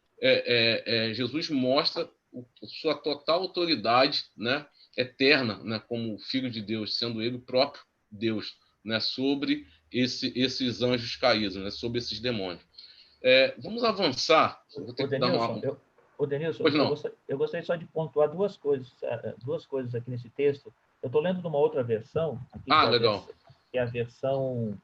Jesus mostra sua total autoridade, né, eterna, né, como Filho de Deus, sendo ele o próprio Deus, né, sobre esses anjos caídos, né, sobre esses demônios. Vamos avançar. Vou ter que dar uma... Denilson, eu gostaria só de pontuar duas coisas aqui nesse texto. Eu estou lendo de uma outra versão, aqui, legal. que é a versão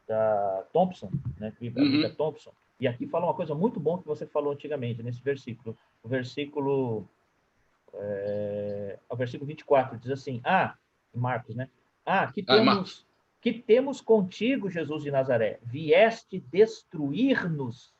da Thompson, né, Bíblia Thompson. E aqui fala uma coisa muito boa que você falou antigamente, nesse versículo. O versículo 24 diz assim: Marcos, né? Que temos contigo, Jesus de Nazaré, vieste destruir-nos.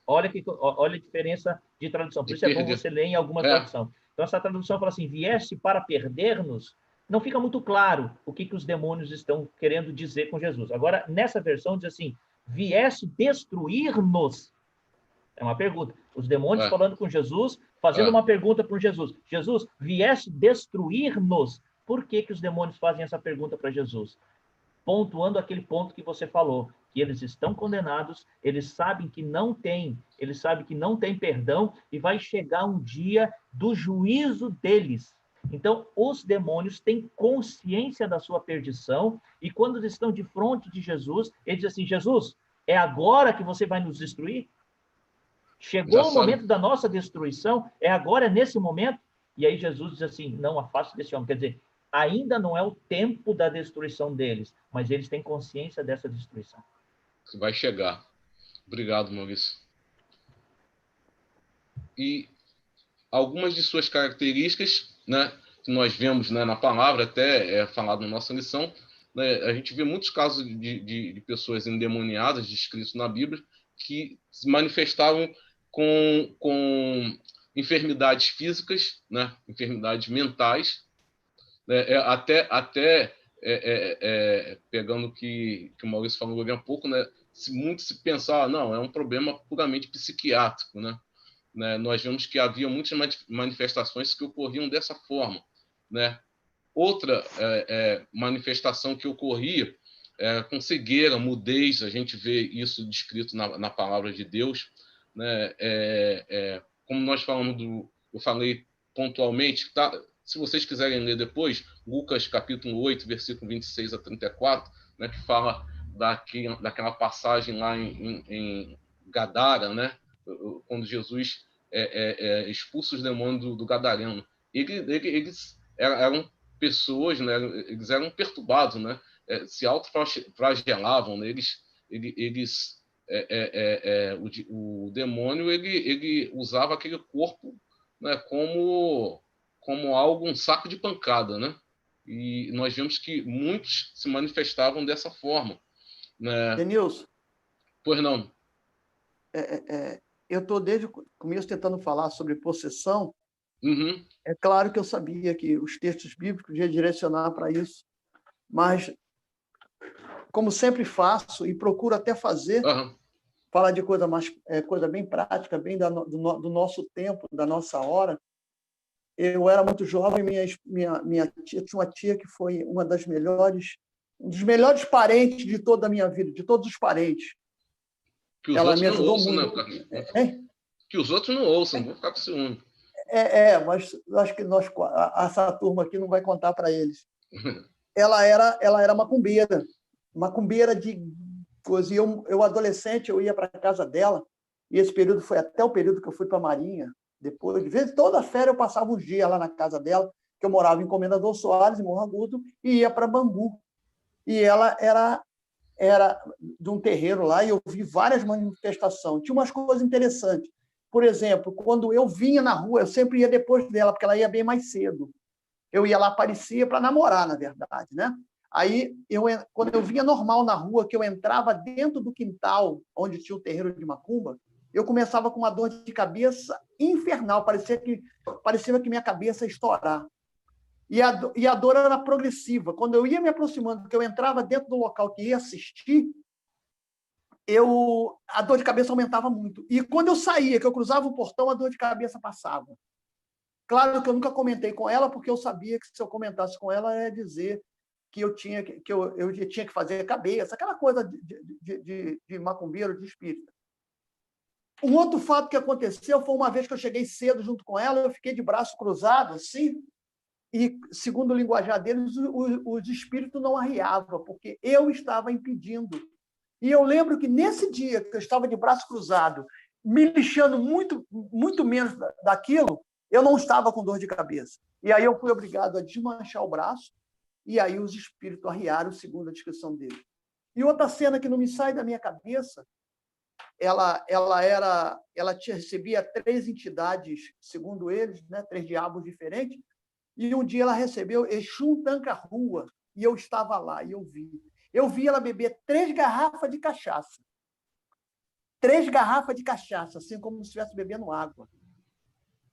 Olha a diferença de tradução. Por isso é bom você ler em alguma tradução. Então, essa tradução fala assim: vieste para perder-nos. Não fica muito claro o que os demônios estão querendo dizer com Jesus. Agora, nessa versão diz assim: vieste destruir-nos. É uma pergunta. Os demônios falando com Jesus, fazendo uma pergunta para Jesus. Jesus, vieste destruir-nos. Por que os demônios fazem essa pergunta para Jesus? Pontuando aquele ponto que você falou, que eles estão condenados, eles sabem que não tem perdão e vai chegar um dia do juízo deles. Então, os demônios têm consciência da sua perdição e quando eles estão de frente de Jesus, eles dizem assim: Jesus, é agora que você vai nos destruir? Chegou o momento da nossa destruição? É agora, é nesse momento? E aí Jesus diz assim: não, afaste desse homem. Quer dizer, ainda não é o tempo da destruição deles, mas eles têm consciência dessa destruição. Vai chegar. Obrigado, Maurício. E algumas de suas características, né, que nós vemos, né, na palavra, até falado na nossa lição, né, a gente vê muitos casos de pessoas endemoniadas descritos na Bíblia que se manifestavam com enfermidades físicas, né, enfermidades mentais, Pegando o que o Maurício falou ali há pouco, né? Muito se pensar, não, é um problema puramente psiquiátrico, né? Nós vemos que havia muitas manifestações que ocorriam dessa forma, né? Outra manifestação que ocorria com cegueira, mudez, a gente vê isso descrito na palavra de Deus, né? Como nós falamos eu falei pontualmente, tá? Se vocês quiserem ler depois, Lucas capítulo 8, versículo 26 a 34, né, que fala daquela passagem lá em Gadara, né, quando Jesus expulsa os demônios do Gadareno. Eles eram pessoas, né, eles eram perturbados, né, se autoflagelavam, né, o demônio ele usava aquele corpo, né, como algo, um saco de pancada, né? E nós vemos que muitos se manifestavam dessa forma, né? Denilson, Pois não? Eu estou desde o começo tentando falar sobre possessão. Uhum. É claro que eu sabia que os textos bíblicos iam direcionar para isso, mas, como sempre faço, e procuro até fazer, falar de coisa bem prática, bem do nosso tempo, da nossa hora. Eu era muito jovem, minha tia tinha uma tia que foi um dos melhores parentes de toda a minha vida, de todos os parentes. Que os Ela outros me ajudou não ouçam, muito. né? Que os outros não ouçam, vou ficar com ciúme. Mas acho que essa turma aqui não vai contar para eles. Ela era macumbeira de coisa. E eu, adolescente, eu ia para a casa dela, e esse período foi até o período que eu fui para a Marinha. Depois, de vez toda férias, eu passava uns dias lá na casa dela, que eu morava em Comendador Soares, em Morro Agudo, e ia para Bangu. E ela era de um terreiro lá, e eu vi várias manifestações. Tinha umas coisas interessantes. Por exemplo, quando eu vinha na rua, eu sempre ia depois dela, porque ela ia bem mais cedo. Eu ia lá, aparecia para namorar, na verdade, né? Aí, quando eu vinha normal na rua, que eu entrava dentro do quintal, onde tinha o terreiro de macumba, eu começava com uma dor de cabeça infernal, parecia que minha cabeça ia estourar. E a dor era progressiva. Quando eu ia me aproximando, que eu entrava dentro do local que ia assistir, a dor de cabeça aumentava muito. E quando eu saía, que eu cruzava o portão, a dor de cabeça passava. Claro que eu nunca comentei com ela, porque eu sabia que se eu comentasse com ela, ia dizer que eu tinha que fazer cabeça, aquela coisa de macumbeiro, de espírita. Um outro fato que aconteceu foi uma vez que eu cheguei cedo junto com ela, eu fiquei de braço cruzado, assim, e, segundo o linguajar deles, os espíritos não arriavam, porque eu estava impedindo. E eu lembro que, nesse dia que eu estava de braço cruzado, me lixando muito, muito menos daquilo, eu não estava com dor de cabeça. E aí eu fui obrigado a desmanchar o braço, e aí os espíritos arriaram, segundo a descrição dele. E outra cena que não me sai da minha cabeça, ela recebia 3 entidades, segundo eles, né, 3 diabos diferentes, e um dia ela recebeu Exum Tancarrua, e eu estava lá, e eu vi. Eu vi ela beber 3 garrafas de cachaça. 3 garrafas de cachaça, assim como se estivesse bebendo água.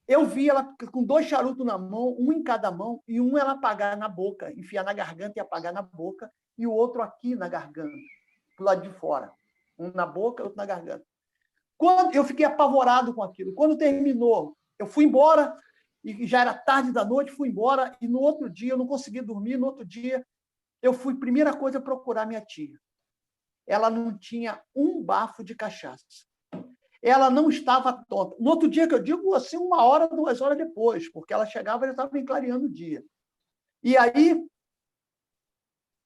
Eu vi ela com 2 charutos na mão, um em cada mão, e um ela apagar na boca, enfiar na garganta e apagar na boca, e o outro aqui na garganta, do lado de fora. Um na boca, outro na garganta. Eu fiquei apavorado com aquilo. Quando terminou, eu fui embora, e já era tarde da noite, fui embora, e no outro dia eu não consegui dormir, no outro dia eu fui, primeira coisa, procurar minha tia. Ela não tinha um bafo de cachaça. Ela não estava tonta. No outro dia, que eu digo assim, 1 hora, 2 horas depois, porque ela chegava e já estava clareando o dia. E aí,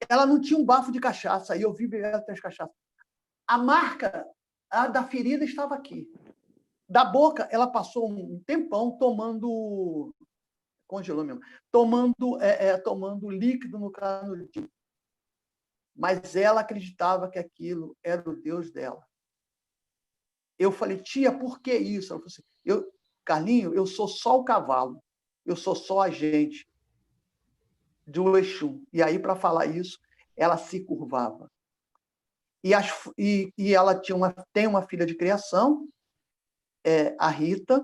ela não tinha um bafo de cachaça, aí eu vi beber 3 cachaças. A marca da ferida estava aqui. Da boca, ela passou um tempão tomando... Congelou mesmo. Tomando líquido no canudinho. Mas ela acreditava que aquilo era o Deus dela. Eu falei, tia, por que isso? Ela falou assim, Carlinho, eu sou só o cavalo, eu sou só a gente do Exum. E aí, para falar isso, ela se curvava. E ela tem uma filha de criação, a Rita,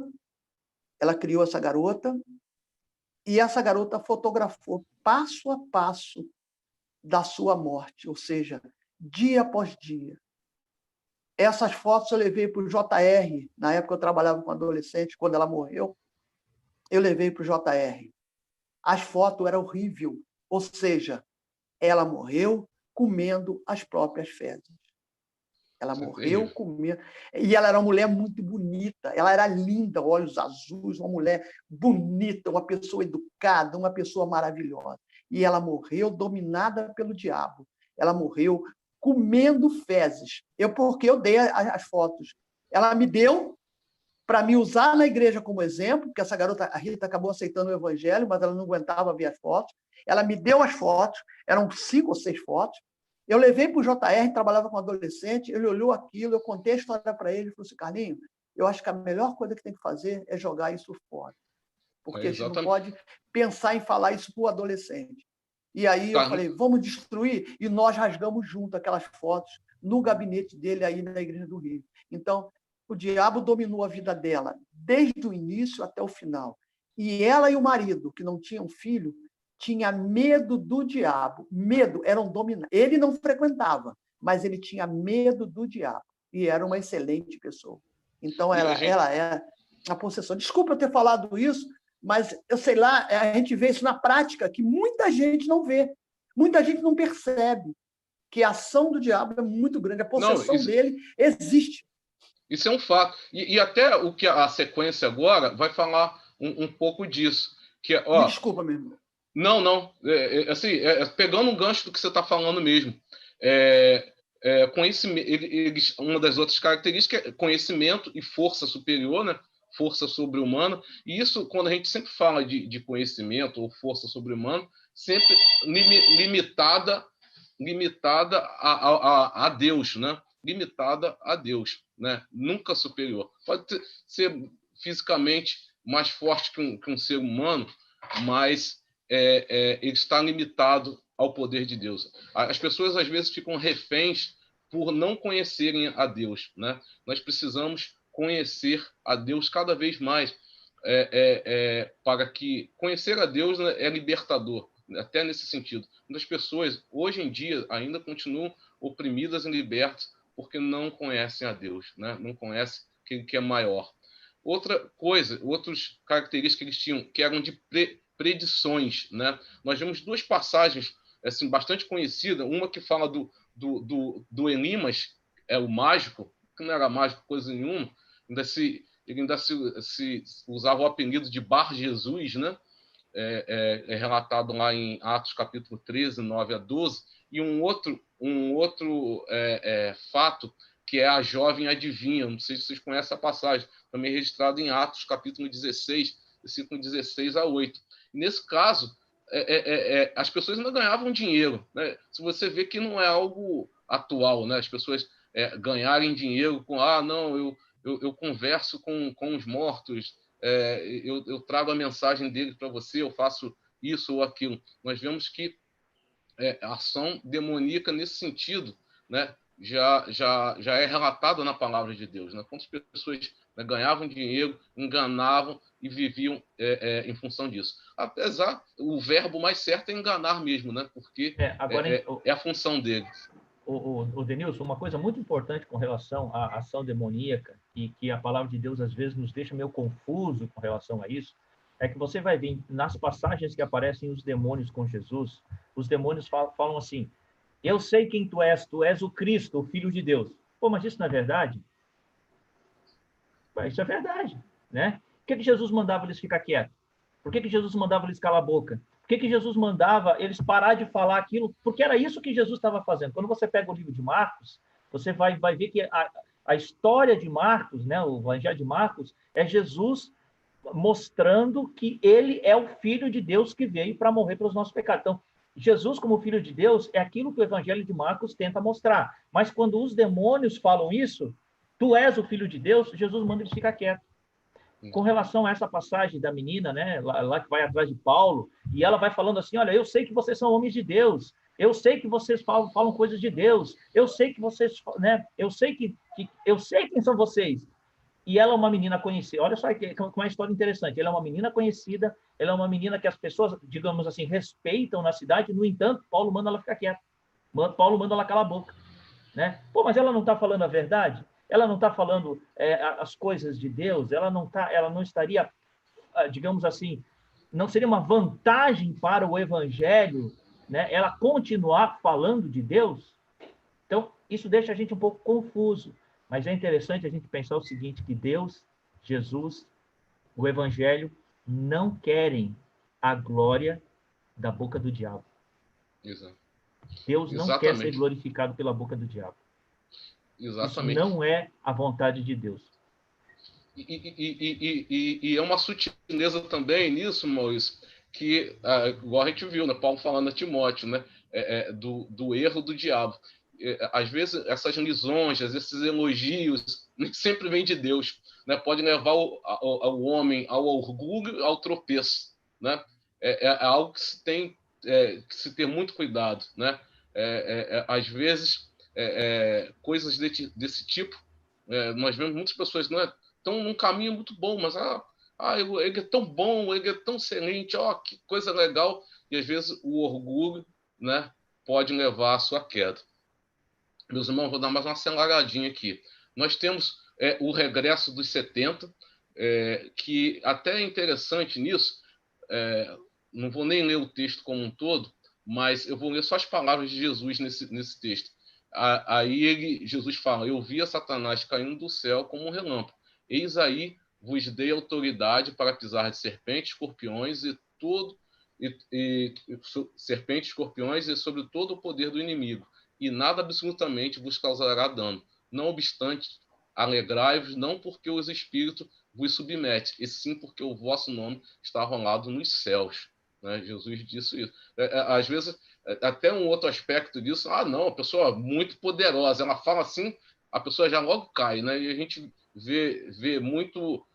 ela criou essa garota, E essa garota fotografou passo a passo da sua morte, ou seja, dia após dia. Essas fotos eu levei para o JR, na época eu trabalhava com adolescente, quando ela morreu, eu levei para o JR. As fotos eram horríveis, ou seja, ela morreu comendo as próprias fezes. Ela morreu comendo. E ela era uma mulher muito bonita, ela era linda, olhos azuis, uma mulher bonita, uma pessoa educada, uma pessoa maravilhosa. E ela morreu dominada pelo diabo. Ela morreu comendo fezes. Porque eu dei as fotos. Ela me deu para me usar na igreja como exemplo, porque essa garota, a Rita, acabou aceitando o evangelho, mas ela não aguentava ver as fotos. Ela me deu as fotos, eram 5 ou 6 fotos. Eu levei para o JR, trabalhava com adolescente, ele olhou aquilo, eu contei a história para ele, ele falou assim, Carlinhos, eu acho que a melhor coisa que tem que fazer é jogar isso fora. Porque a gente não pode pensar em falar isso para o adolescente. E aí eu falei, vamos destruir, e nós rasgamos junto aquelas fotos no gabinete dele aí na Igreja do Rio. Então, o diabo dominou a vida dela desde o início até o final. E ela e o marido, que não tinham filho, tinha medo do diabo. Medo, eram dominados. Ele não frequentava, mas ele tinha medo do diabo. E era uma excelente pessoa. Então, ela é a possessão. Desculpa eu ter falado isso, mas eu sei lá, a gente vê isso na prática, que muita gente não vê. Muita gente não percebe que a ação do diabo é muito grande. A possessão dele existe. Isso é um fato. E até o que a sequência agora vai falar um pouco disso. Que, Me desculpa, meu irmão. Não. Pegando um gancho do que você está falando mesmo. Uma das outras características é conhecimento e força superior, né? Força sobre-humana. E isso, quando a gente sempre fala de conhecimento ou força sobre-humana, sempre limitada a Deus, né? Limitada a Deus, né? Nunca superior. Pode ser fisicamente mais forte que um ser humano, mas ele está limitado ao poder de Deus. As pessoas, às vezes, ficam reféns por não conhecerem a Deus, né? Nós precisamos conhecer a Deus cada vez mais, para que conhecer a Deus, né, é libertador, até nesse sentido. Muitas pessoas, hoje em dia, ainda continuam oprimidas e libertas porque não conhecem a Deus, né? Não conhecem aquele que é maior. Outra coisa, outras características que eles tinham, que eram de predições, né? Nós vemos 2 passagens assim, bastante conhecidas, uma que fala do Elimas, o mágico, que não era mágico coisa nenhuma, ele ainda se usava o apelido de Bar Jesus, né? É relatado lá em Atos capítulo 13, 9 a 12, e um outro fato, que é a jovem adivinha. Não sei se vocês conhecem a passagem, também registrada em Atos capítulo 16, versículo 16 a 8. Nesse caso, as pessoas ainda ganhavam dinheiro, né? Se você vê que não é algo atual, né? As pessoas ganharem dinheiro com, eu converso com os mortos, eu trago a mensagem dele para você, eu faço isso ou aquilo. Nós vemos que a ação demoníaca nesse sentido, né, já é relatada na palavra de Deus, né? Quantas pessoas, né, ganhavam dinheiro, enganavam e viviam em função disso. Apesar, o verbo mais certo é enganar mesmo, né? Porque é a função dele. O Denilson, uma coisa muito importante com relação à ação demoníaca, e que a palavra de Deus às vezes nos deixa meio confuso com relação a isso, é que você vai ver nas passagens que aparecem os demônios com Jesus, os demônios falam assim, eu sei quem tu és o Cristo, o Filho de Deus. Pô, mas isso não é verdade? Isso é verdade, né? Por que Jesus mandava eles ficar quietos? Por que Jesus mandava eles calar a boca? Por que Jesus mandava eles parar de falar aquilo? Porque era isso que Jesus estava fazendo. Quando você pega o livro de Marcos, você vai ver que a história de Marcos, né, o Evangelho de Marcos, é Jesus mostrando que ele é o Filho de Deus que veio para morrer pelos nossos pecados. Então, Jesus, como Filho de Deus, é aquilo que o Evangelho de Marcos tenta mostrar. Mas quando os demônios falam isso, tu és o Filho de Deus, Jesus manda eles ficar quietos. Com relação a essa passagem da menina, né, lá que vai atrás de Paulo, e ela vai falando assim, olha, eu sei que vocês são homens de Deus, eu sei que vocês falam coisas de Deus, eu sei que vocês, né, eu sei quem são vocês. e ela é uma menina conhecida. Olha só que uma história interessante. Ela é uma menina conhecida, ela é uma menina que as pessoas, digamos assim, respeitam na cidade. No entanto, Paulo manda ela ficar quieta. Paulo manda ela calar a boca, né? Pô, mas ela não está falando a verdade? Ela não está falando as coisas de Deus? Ela não estaria, digamos assim, não seria uma vantagem para o evangelho, né? Ela continuar falando de Deus? Então, isso deixa a gente um pouco confuso. Mas é interessante a gente pensar o seguinte, que Deus, Jesus, o evangelho, não querem a glória da boca do diabo. Exato. Deus não quer ser Exatamente. glorificado pela boca do diabo. Exatamente. Isso não é a vontade de Deus. E é uma sutileza também nisso, Maurício, que, igual a gente viu, né, Paulo falando a Timóteo, né, do erro do diabo. Às vezes, essas lisonjas, esses elogios, nem sempre vêm de Deus, né? Pode levar o homem ao orgulho, ao tropeço, né? É algo que se tem que se ter muito cuidado, né? Às vezes, coisas desse tipo, nós vemos muitas pessoas, não é, estão num caminho muito bom, mas ele é tão bom, ele é tão excelente, que coisa legal, e às vezes o orgulho, né, pode levar à sua queda. Meus irmãos, vou dar mais uma aceleradinha aqui. Nós temos o regresso dos 70, que até é interessante nisso, não vou nem ler o texto como um todo, mas eu vou ler só as palavras de Jesus nesse texto. Aí Jesus fala: eu via Satanás caindo do céu como um relâmpago. Eis aí vos dei autoridade para pisar de serpentes, escorpiões serpentes, escorpiões e sobre todo o poder do inimigo, e nada absolutamente vos causará dano. Não obstante, alegrai-vos não porque os espíritos vos submete, e sim porque o vosso nome está rolado nos céus. Né? Jesus disse isso. Às vezes, até um outro aspecto disso, não, a pessoa muito poderosa, ela fala assim, a pessoa já logo cai, né? E a gente vê muito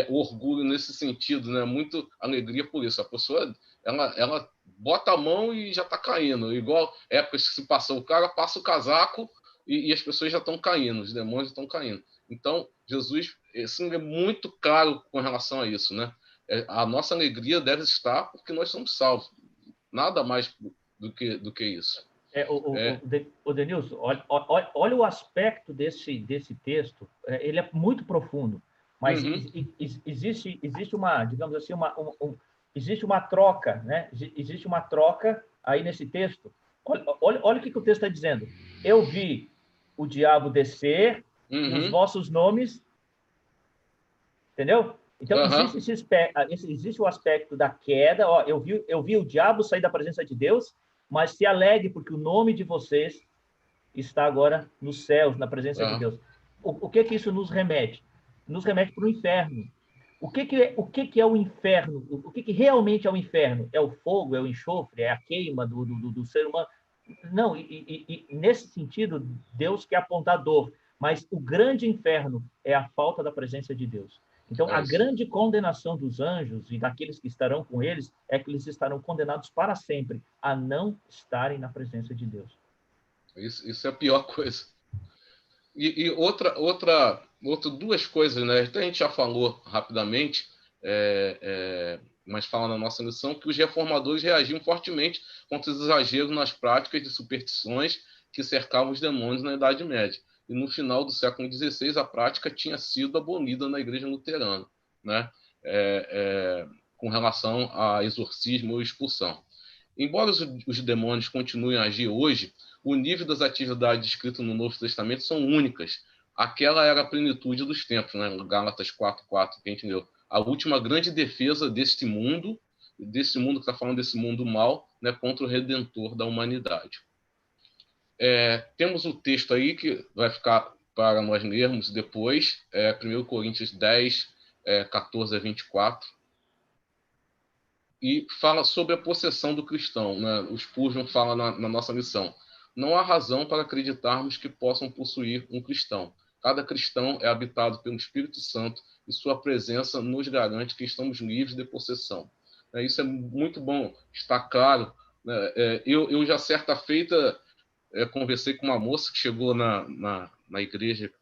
orgulho nesse sentido, né? Muito alegria por isso. A pessoa, ela bota a mão e já está caindo. Igual épocas que se passou, o cara passa o casaco e as pessoas já estão caindo, os demônios estão caindo. Então, Jesus assim, é muito claro com relação a isso, né? A nossa alegria deve estar porque nós somos salvos. Nada mais do que isso. O Denilson, olha o aspecto desse texto. Ele é muito profundo, mas existe uma, digamos assim, existe uma troca, né? Existe uma troca aí nesse texto. Olha o que o texto está dizendo. Eu vi o diabo descer, os vossos nomes, entendeu? Então, existe o aspecto da queda. Eu vi o diabo sair da presença de Deus, mas se alegre, porque o nome de vocês está agora nos céus, na presença de Deus. O que isso nos remete? Nos remete para o inferno. O que é o inferno? O que realmente é o inferno? É o fogo, é o enxofre, é a queima do ser humano? Não, e nesse sentido, Deus quer apontar dor, mas o grande inferno é a falta da presença de Deus. Então, a grande condenação dos anjos e daqueles que estarão com eles é que eles estarão condenados para sempre a não estarem na presença de Deus. Isso é a pior coisa. E duas coisas, né? Até a gente já falou rapidamente, mas fala na nossa lição, que os reformadores reagiam fortemente contra os exageros nas práticas de superstições que cercavam os demônios na Idade Média. E no final do século XVI, a prática tinha sido abolida na Igreja Luterana, né? Com relação a exorcismo ou expulsão. Embora os demônios continuem a agir hoje, o nível das atividades descritas no Novo Testamento são únicas. Aquela era a plenitude dos tempos, né? Gálatas 4:4, que a gente leu. A última grande defesa desse mundo que está falando desse mundo mal, né, contra o Redentor da humanidade. Temos o texto aí que vai ficar para nós lermos depois, 1 Coríntios 10, 14 a 24, e fala sobre a possessão do cristão, né? O Spurgeon fala na nossa lição: não há razão para acreditarmos que possam possuir um cristão. Cada cristão é habitado pelo Espírito Santo e sua presença nos garante que estamos livres de possessão. Isso é muito bom, está claro. Eu já certa feita conversei com uma moça que chegou na igreja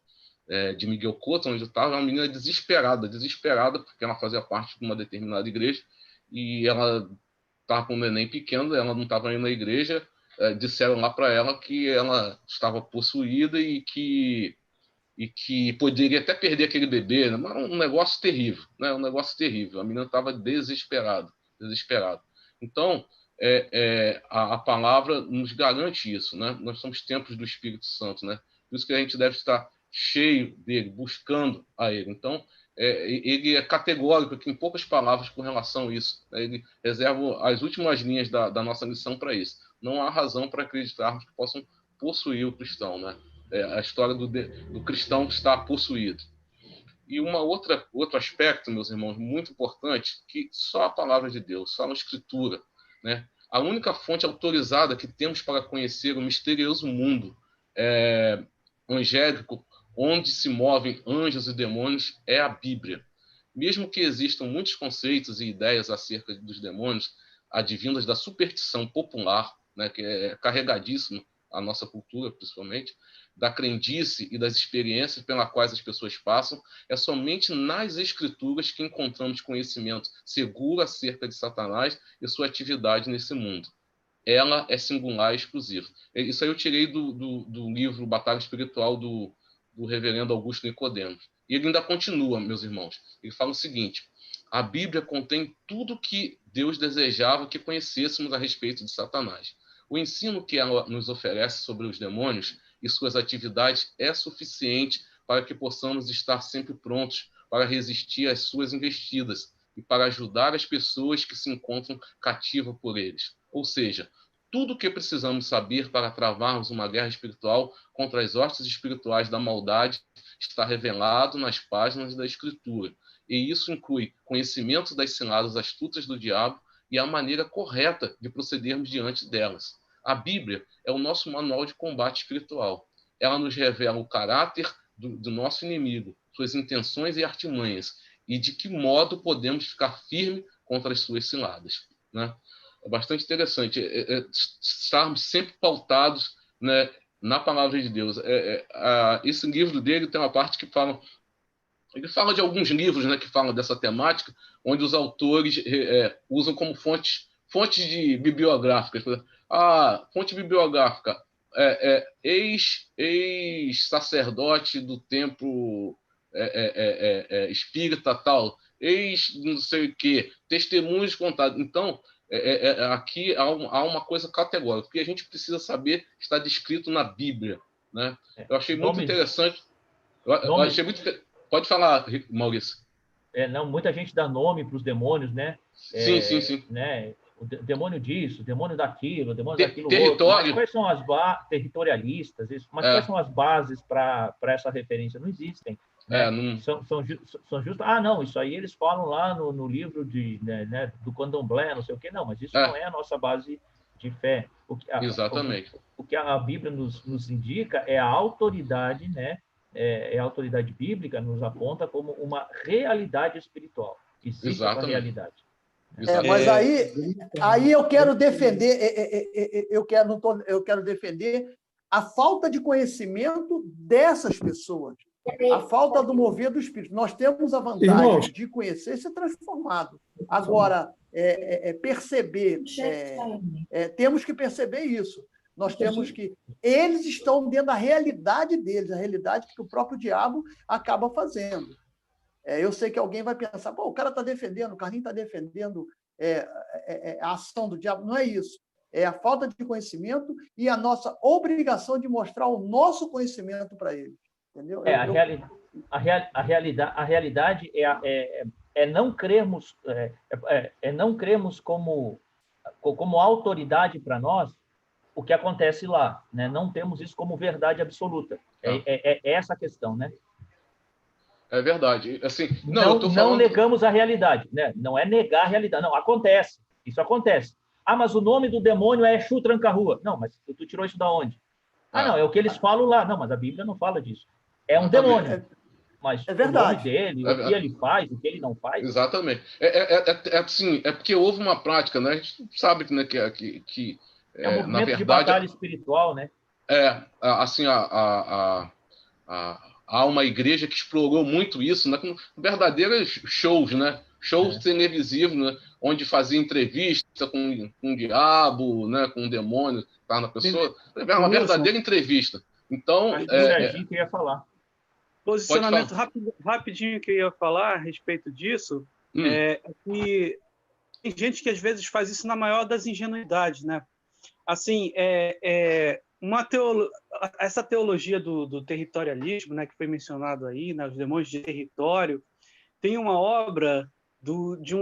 de Miguel Couto, onde eu estava, uma menina desesperada, porque ela fazia parte de uma determinada igreja e ela estava com um neném pequeno, ela não estava indo na igreja, disseram lá para ela que ela estava possuída e que poderia até perder aquele bebê, né? Um negócio terrível, né? Um negócio terrível. A menina estava desesperada. Então, a palavra nos garante isso, né? Nós somos templos do Espírito Santo, né? Por isso que a gente deve estar cheio dele, buscando a ele. Então, ele é categórico aqui, em poucas palavras, com relação a isso. Ele reserva as últimas linhas da nossa lição para isso. Não há razão para acreditarmos que possam possuir o cristão, né? A história do cristão que está possuído. E outro aspecto, meus irmãos, muito importante, que só a palavra de Deus, só a Escritura, né? A única fonte autorizada que temos para conhecer o misterioso mundo angélico, onde se movem anjos e demônios, é a Bíblia. Mesmo que existam muitos conceitos e ideias acerca dos demônios, advindas da superstição popular, né, que é carregadíssima a nossa cultura, principalmente, da crendice e das experiências pelas quais as pessoas passam, é somente nas Escrituras que encontramos conhecimento seguro acerca de Satanás e sua atividade nesse mundo. Ela é singular e exclusiva. Isso aí eu tirei do livro Batalha Espiritual do reverendo Augusto Nicodemos. E ele ainda continua, meus irmãos. Ele fala o seguinte: a Bíblia contém tudo que Deus desejava que conhecêssemos a respeito de Satanás. O ensino que ela nos oferece sobre os demônios e suas atividades é suficiente para que possamos estar sempre prontos para resistir às suas investidas e para ajudar as pessoas que se encontram cativas por eles. Ou seja, tudo o que precisamos saber para travarmos uma guerra espiritual contra as hostes espirituais da maldade está revelado nas páginas da Escritura. E isso inclui conhecimento das ciladas astutas do diabo e a maneira correta de procedermos diante delas. A Bíblia é o nosso manual de combate espiritual. Ela nos revela o caráter do nosso inimigo, suas intenções e artimanhas, e de que modo podemos ficar firmes contra as suas ciladas, né? É bastante interessante estarmos sempre pautados, né, na palavra de Deus. Esse livro dele tem uma parte que fala... Ele fala de alguns livros, né, que falam dessa temática, onde os autores usam como fontes bibliográficas. Por exemplo, fonte bibliográfica, ex-sacerdote do templo espírita tal, não sei o quê, testemunhos contados. Então, aqui há uma coisa categórica, porque a gente precisa saber, está descrito na Bíblia, né? Eu achei muito interessante. Pode falar, Maurício. Não, muita gente dá nome para os demônios, né? Sim. Né? O demônio disso, o demônio daquilo, o demônio daquilo território. Outro. Quais são as territorialistas? Isso. Mas quais são as bases para essa referência? Não existem. Né? São justos. Não, isso aí eles falam lá no livro do Candomblé, não sei o quê. Não, mas isso não é a nossa base de fé. Exatamente. O que a Bíblia nos indica é a autoridade, né? A autoridade bíblica nos aponta como uma realidade espiritual. Existe essa realidade. Mas aí eu quero defender, eu quero defender a falta de conhecimento dessas pessoas, a falta do mover do Espírito. Nós temos a vantagem de conhecer e ser transformado. Agora, perceber, temos que perceber isso. Nós temos que... Eles estão dentro da realidade deles, a realidade que o próprio diabo acaba fazendo. Eu sei que alguém vai pensar, o cara está defendendo, o Carlinhos está defendendo a ação do diabo. Não é isso. É a falta de conhecimento e a nossa obrigação de mostrar o nosso conhecimento para eles. Entendeu? A realidade é não crermos, não crermos como autoridade para nós o que acontece lá, né? Não temos isso como verdade absoluta. É essa a questão, né? É verdade. Assim, não negamos a realidade, né? Não é negar a realidade. Não, acontece. Isso acontece. Mas o nome do demônio é Exu Tranca-Rua. Não, mas tu tirou isso da onde? Não, é o que eles falam lá. Não, mas a Bíblia não fala disso. É um demônio. Mas é verdade. O nome dele, o que ele faz, o que ele não faz... Exatamente. Assim, porque houve uma prática, né? A gente sabe, né, que é um movimento na verdade, de batalha espiritual, né? Assim, a há uma igreja que explorou muito isso, né, com verdadeiros shows, né? Shows televisivos, né, onde fazia entrevista com o diabo, né, com o demônio, tá na pessoa. É uma verdadeira entrevista. Então, Acho que o Serginho queria falar. Posicionamento rapidinho que eu ia falar a respeito disso é que tem gente que às vezes faz isso na maior das ingenuidades, né? Assim, essa teologia do territorialismo, né, que foi mencionado aí, né, os demônios de território, tem uma obra de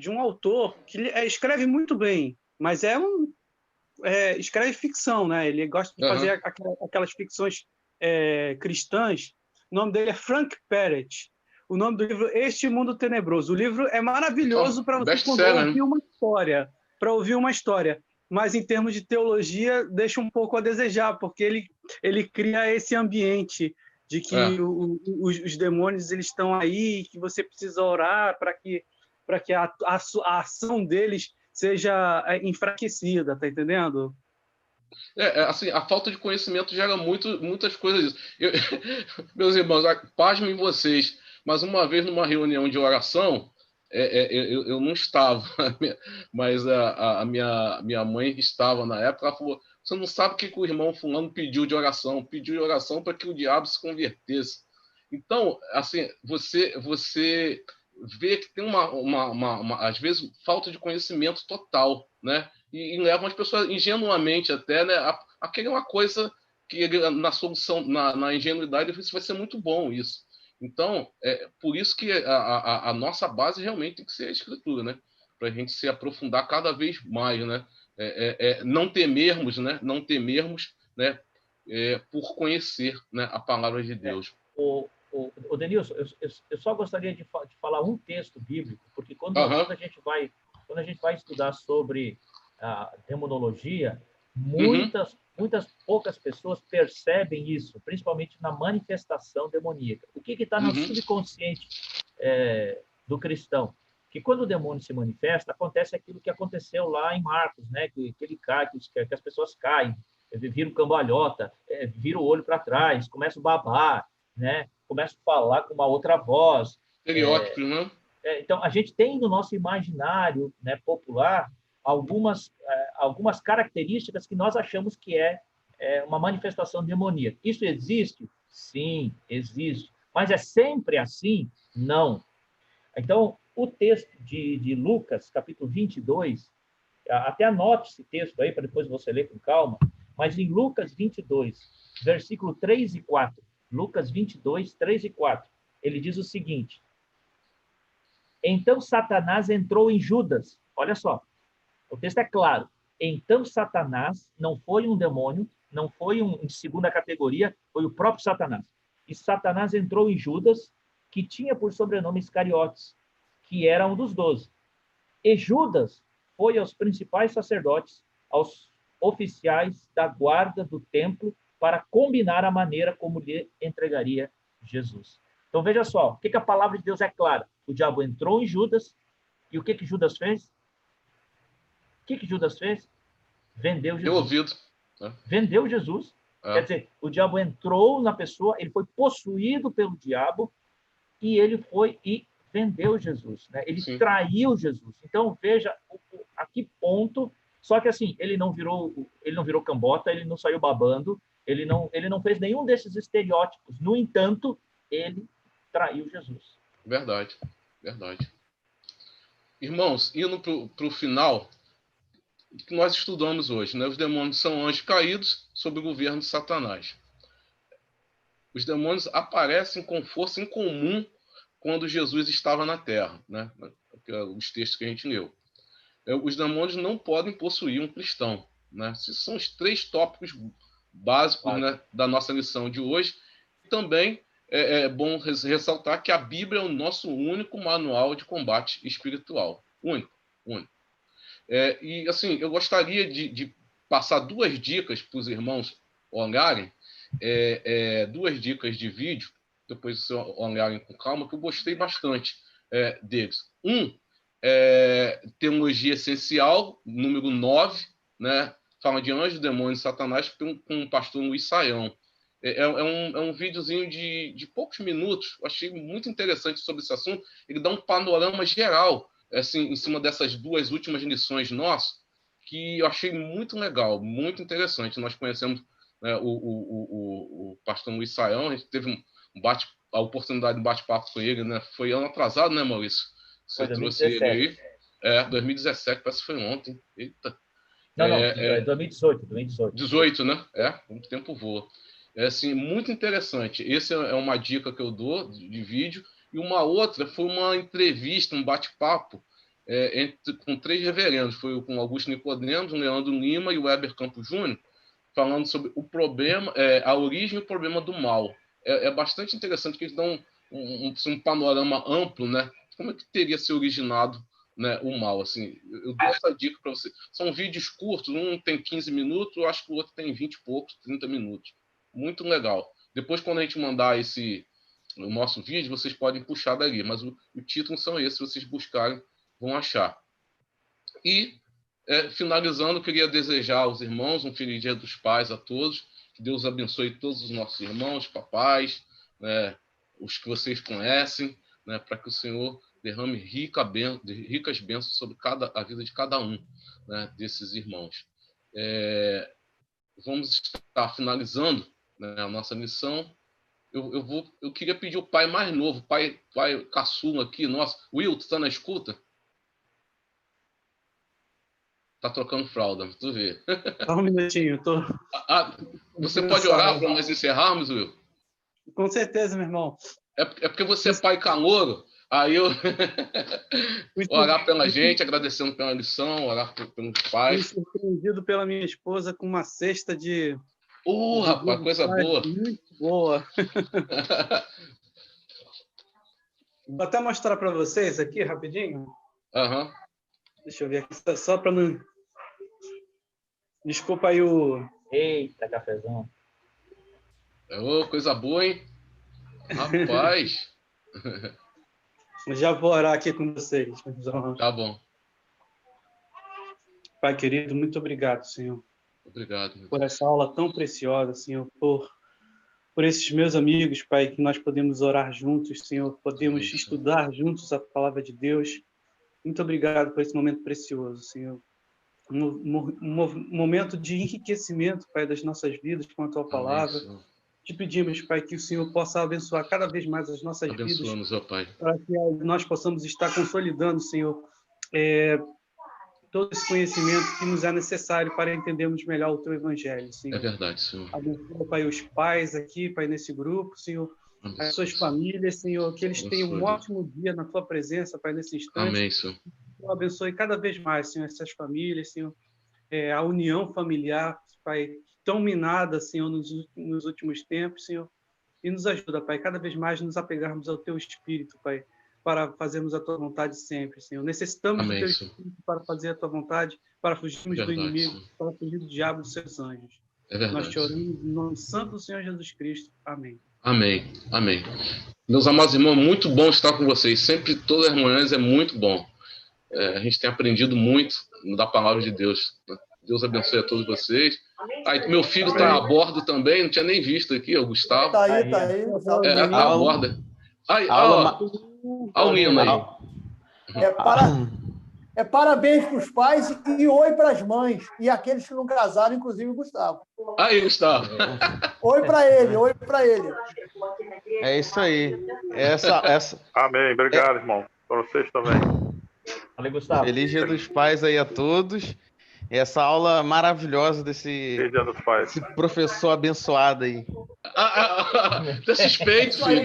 um autor que escreve muito bem, mas escreve ficção, né? Ele gosta de fazer aquelas ficções cristãs. O nome dele é Frank Perret. O nome do livro é Este Mundo Tenebroso. O livro é maravilhoso para você ouvir uma história, mas em termos de teologia deixa um pouco a desejar, porque ele cria esse ambiente de que os demônios eles estão aí, que você precisa orar para que a ação deles seja enfraquecida, tá entendendo? Assim, a falta de conhecimento gera muitas coisas. Meus irmãos, pasmem vocês, mas uma vez numa reunião de oração, eu não estava, mas a minha mãe estava na época, ela falou, você não sabe o que o irmão fulano pediu de oração? Pediu de oração para que o diabo se convertesse. Então, assim, você vê que tem às vezes, falta de conhecimento total, né? E levam as pessoas ingenuamente até, né, a querer uma coisa que na solução, na ingenuidade, isso vai ser muito bom isso. Então, por isso que a nossa base realmente tem que ser a Escritura, né? Para a gente se aprofundar cada vez mais, né? Não temermos, né? Não temermos, né? Por conhecer, né, a palavra de Deus. O Denilson, eu só gostaria de falar um texto bíblico, porque quando a gente vai estudar sobre a demonologia, poucas pessoas percebem isso, principalmente na manifestação demoníaca. O que está no subconsciente do cristão? Que quando o demônio se manifesta, acontece aquilo que aconteceu lá em Marcos, né? Que ele cai, que as pessoas caem, viram cambalhota, viram o olho para trás, começam a babar, né? Começam a falar com uma outra voz. Estereótipo, né? Então, a gente tem no nosso imaginário, né, popular algumas características que nós achamos que é uma manifestação demoníaca. Isso existe? Sim, existe. Mas é sempre assim? Não. Então, o texto de Lucas, capítulo 22, até anote esse texto aí, para depois você ler com calma, mas em Lucas 22, versículo 3 e 4, Lucas 22, 3 e 4, ele diz o seguinte: então Satanás entrou em Judas. Olha só, o texto é claro. Então Satanás não foi um demônio, não foi um de segunda categoria, foi o próprio Satanás. E Satanás entrou em Judas, que tinha por sobrenome Iscariotes, que era um dos 12. E Judas foi aos principais sacerdotes, aos oficiais da guarda do templo, para combinar a maneira como lhe entregaria Jesus. Então, veja só, o que a palavra de Deus é clara. O diabo entrou em Judas, e o que Judas fez? O que Judas fez? Vendeu Jesus. Deu ouvido. Vendeu Jesus. Quer dizer, o diabo entrou na pessoa, ele foi possuído pelo diabo, e ele foi e vendeu Jesus, né? Ele traiu Jesus. Então, veja a que ponto. Só que assim, ele não virou cambota, ele não saiu babando, ele não fez nenhum desses estereótipos. No entanto, ele traiu Jesus. Verdade. Irmãos, indo para o final, que nós estudamos hoje, né? Os demônios são anjos caídos sob o governo de Satanás. Os demônios aparecem com força incomum quando Jesus estava na Terra, né? Os textos que a gente leu. Os demônios não podem possuir um cristão, né? Esses são os 3 tópicos básicos, né, da nossa lição de hoje. Também é bom ressaltar que a Bíblia é o nosso único manual de combate espiritual. Único. E, assim, eu gostaria de passar 2 dicas para os irmãos olharem, 2 dicas de vídeo, depois vocês olharem com calma, que eu gostei bastante deles. Teologia Essencial, número 9, né? Fala de anjos, demônios e Satanás, com o pastor Luiz Saião. É um videozinho de poucos minutos. Eu achei muito interessante sobre esse assunto. Ele dá um panorama geral, assim, em cima dessas 2 últimas lições nossas, que eu achei muito legal, muito interessante. Nós conhecemos, né, o pastor Luiz Saião, a gente teve a oportunidade de bate-papo com ele, né? Foi ano atrasado, né, Maurício? Você trouxe ele aí. 2017, parece que foi ontem. Eita. Não, 2018. 18, né? O tempo voa. É assim, muito interessante. Essa é uma dica que eu dou de vídeo. E uma outra foi uma entrevista, um bate-papo com 3 reverendos. Foi com Augusto Nicodemos, o Leandro Lima e o Weber Campos Júnior, falando sobre o problema, a origem e o problema do mal. É bastante interessante, que eles dão um panorama amplo, né? Como é que teria se originado, né, o mal? Assim, eu dou essa dica para você. São vídeos curtos, um tem 15 minutos, eu acho que o outro tem 20 e poucos, 30 minutos. Muito legal. Depois, quando a gente mandar o nosso vídeo, vocês podem puxar dali, mas o título são esses, se vocês buscarem, vão achar. E, finalizando, eu queria desejar aos irmãos um feliz Dia dos Pais a todos, que Deus abençoe todos os nossos irmãos, papais, né, os que vocês conhecem, né, para que o Senhor derrame ricas bênçãos sobre a vida de cada um, né, desses irmãos. Vamos estar finalizando, né, a nossa missão. Eu queria pedir o pai mais novo, pai caçula aqui, nosso. Will, tu está na escuta? Tá trocando fralda, tu vê. Só um minutinho, eu tô... Você pode orar para nós encerrarmos, Will? Com certeza, meu irmão. É porque você é pai calouro, aí eu orar pela gente, agradecendo pela lição, orar pelos pais. Fui surpreendido pela minha esposa com uma cesta de... Rapaz, coisa boa. Muito boa. Vou até mostrar para vocês aqui, rapidinho. Uhum. Deixa eu ver aqui, só para não... Desculpa aí o... Eita, cafezão. Coisa boa, hein? Rapaz. Já vou orar aqui com vocês. Tá bom. Pai querido, muito obrigado, Senhor. Obrigado, meu Deus. Por essa aula tão preciosa, Senhor, por esses meus amigos, Pai, que nós podemos orar juntos, Senhor, podemos estudar juntos a palavra de Deus. Muito obrigado por esse momento precioso, Senhor. Um momento de enriquecimento, Pai, das nossas vidas com a Tua palavra. Amém, te pedimos, Pai, que o Senhor possa abençoar cada vez mais as nossas vidas, ó Pai, para que nós possamos estar consolidando, Senhor, todo esse conhecimento que nos é necessário para entendermos melhor o Teu Evangelho, Senhor. É verdade, Senhor. Abençoa, Pai, os pais aqui, Pai, nesse grupo, Senhor, as suas famílias, Senhor, que eles tenham um ótimo dia na Tua presença, Pai, nesse instante. Amém, Senhor. Abençoe cada vez mais, Senhor, essas famílias, Senhor, a união familiar, Pai, tão minada, Senhor, nos últimos tempos, Senhor, e nos ajuda, Pai, cada vez mais nos apegarmos ao Teu Espírito, Pai, para fazermos a Tua vontade sempre, Senhor. Necessitamos do Teu Espírito para fazer a Tua vontade, para fugirmos do inimigo, Senhor, para fugir do diabo e dos seus anjos. É verdade. Nós te oramos em nome santo do Senhor Jesus Cristo. Amém. Amém. Amém. Meus amados irmãos, muito bom estar com vocês. Sempre, todas as manhãs, é muito bom. A gente tem aprendido muito da palavra de Deus. Deus abençoe a todos vocês. Meu filho está a bordo também, não tinha nem visto aqui, o Gustavo. Tá aí. Tá a bordo. Olha o Lino aí. Parabéns para os pais e oi para as mães. E aqueles que não casaram, inclusive o Gustavo. Aí, Gustavo. Oi para ele. É isso aí. Amém. Obrigado, irmão. Para vocês também. Valeu, Gustavo. Feliz Dia dos Pais aí a todos. E essa aula maravilhosa desse professor abençoado aí. Tá suspeito, filho.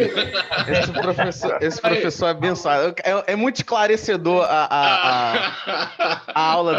Esse professor abençoado. É muito esclarecedor a aula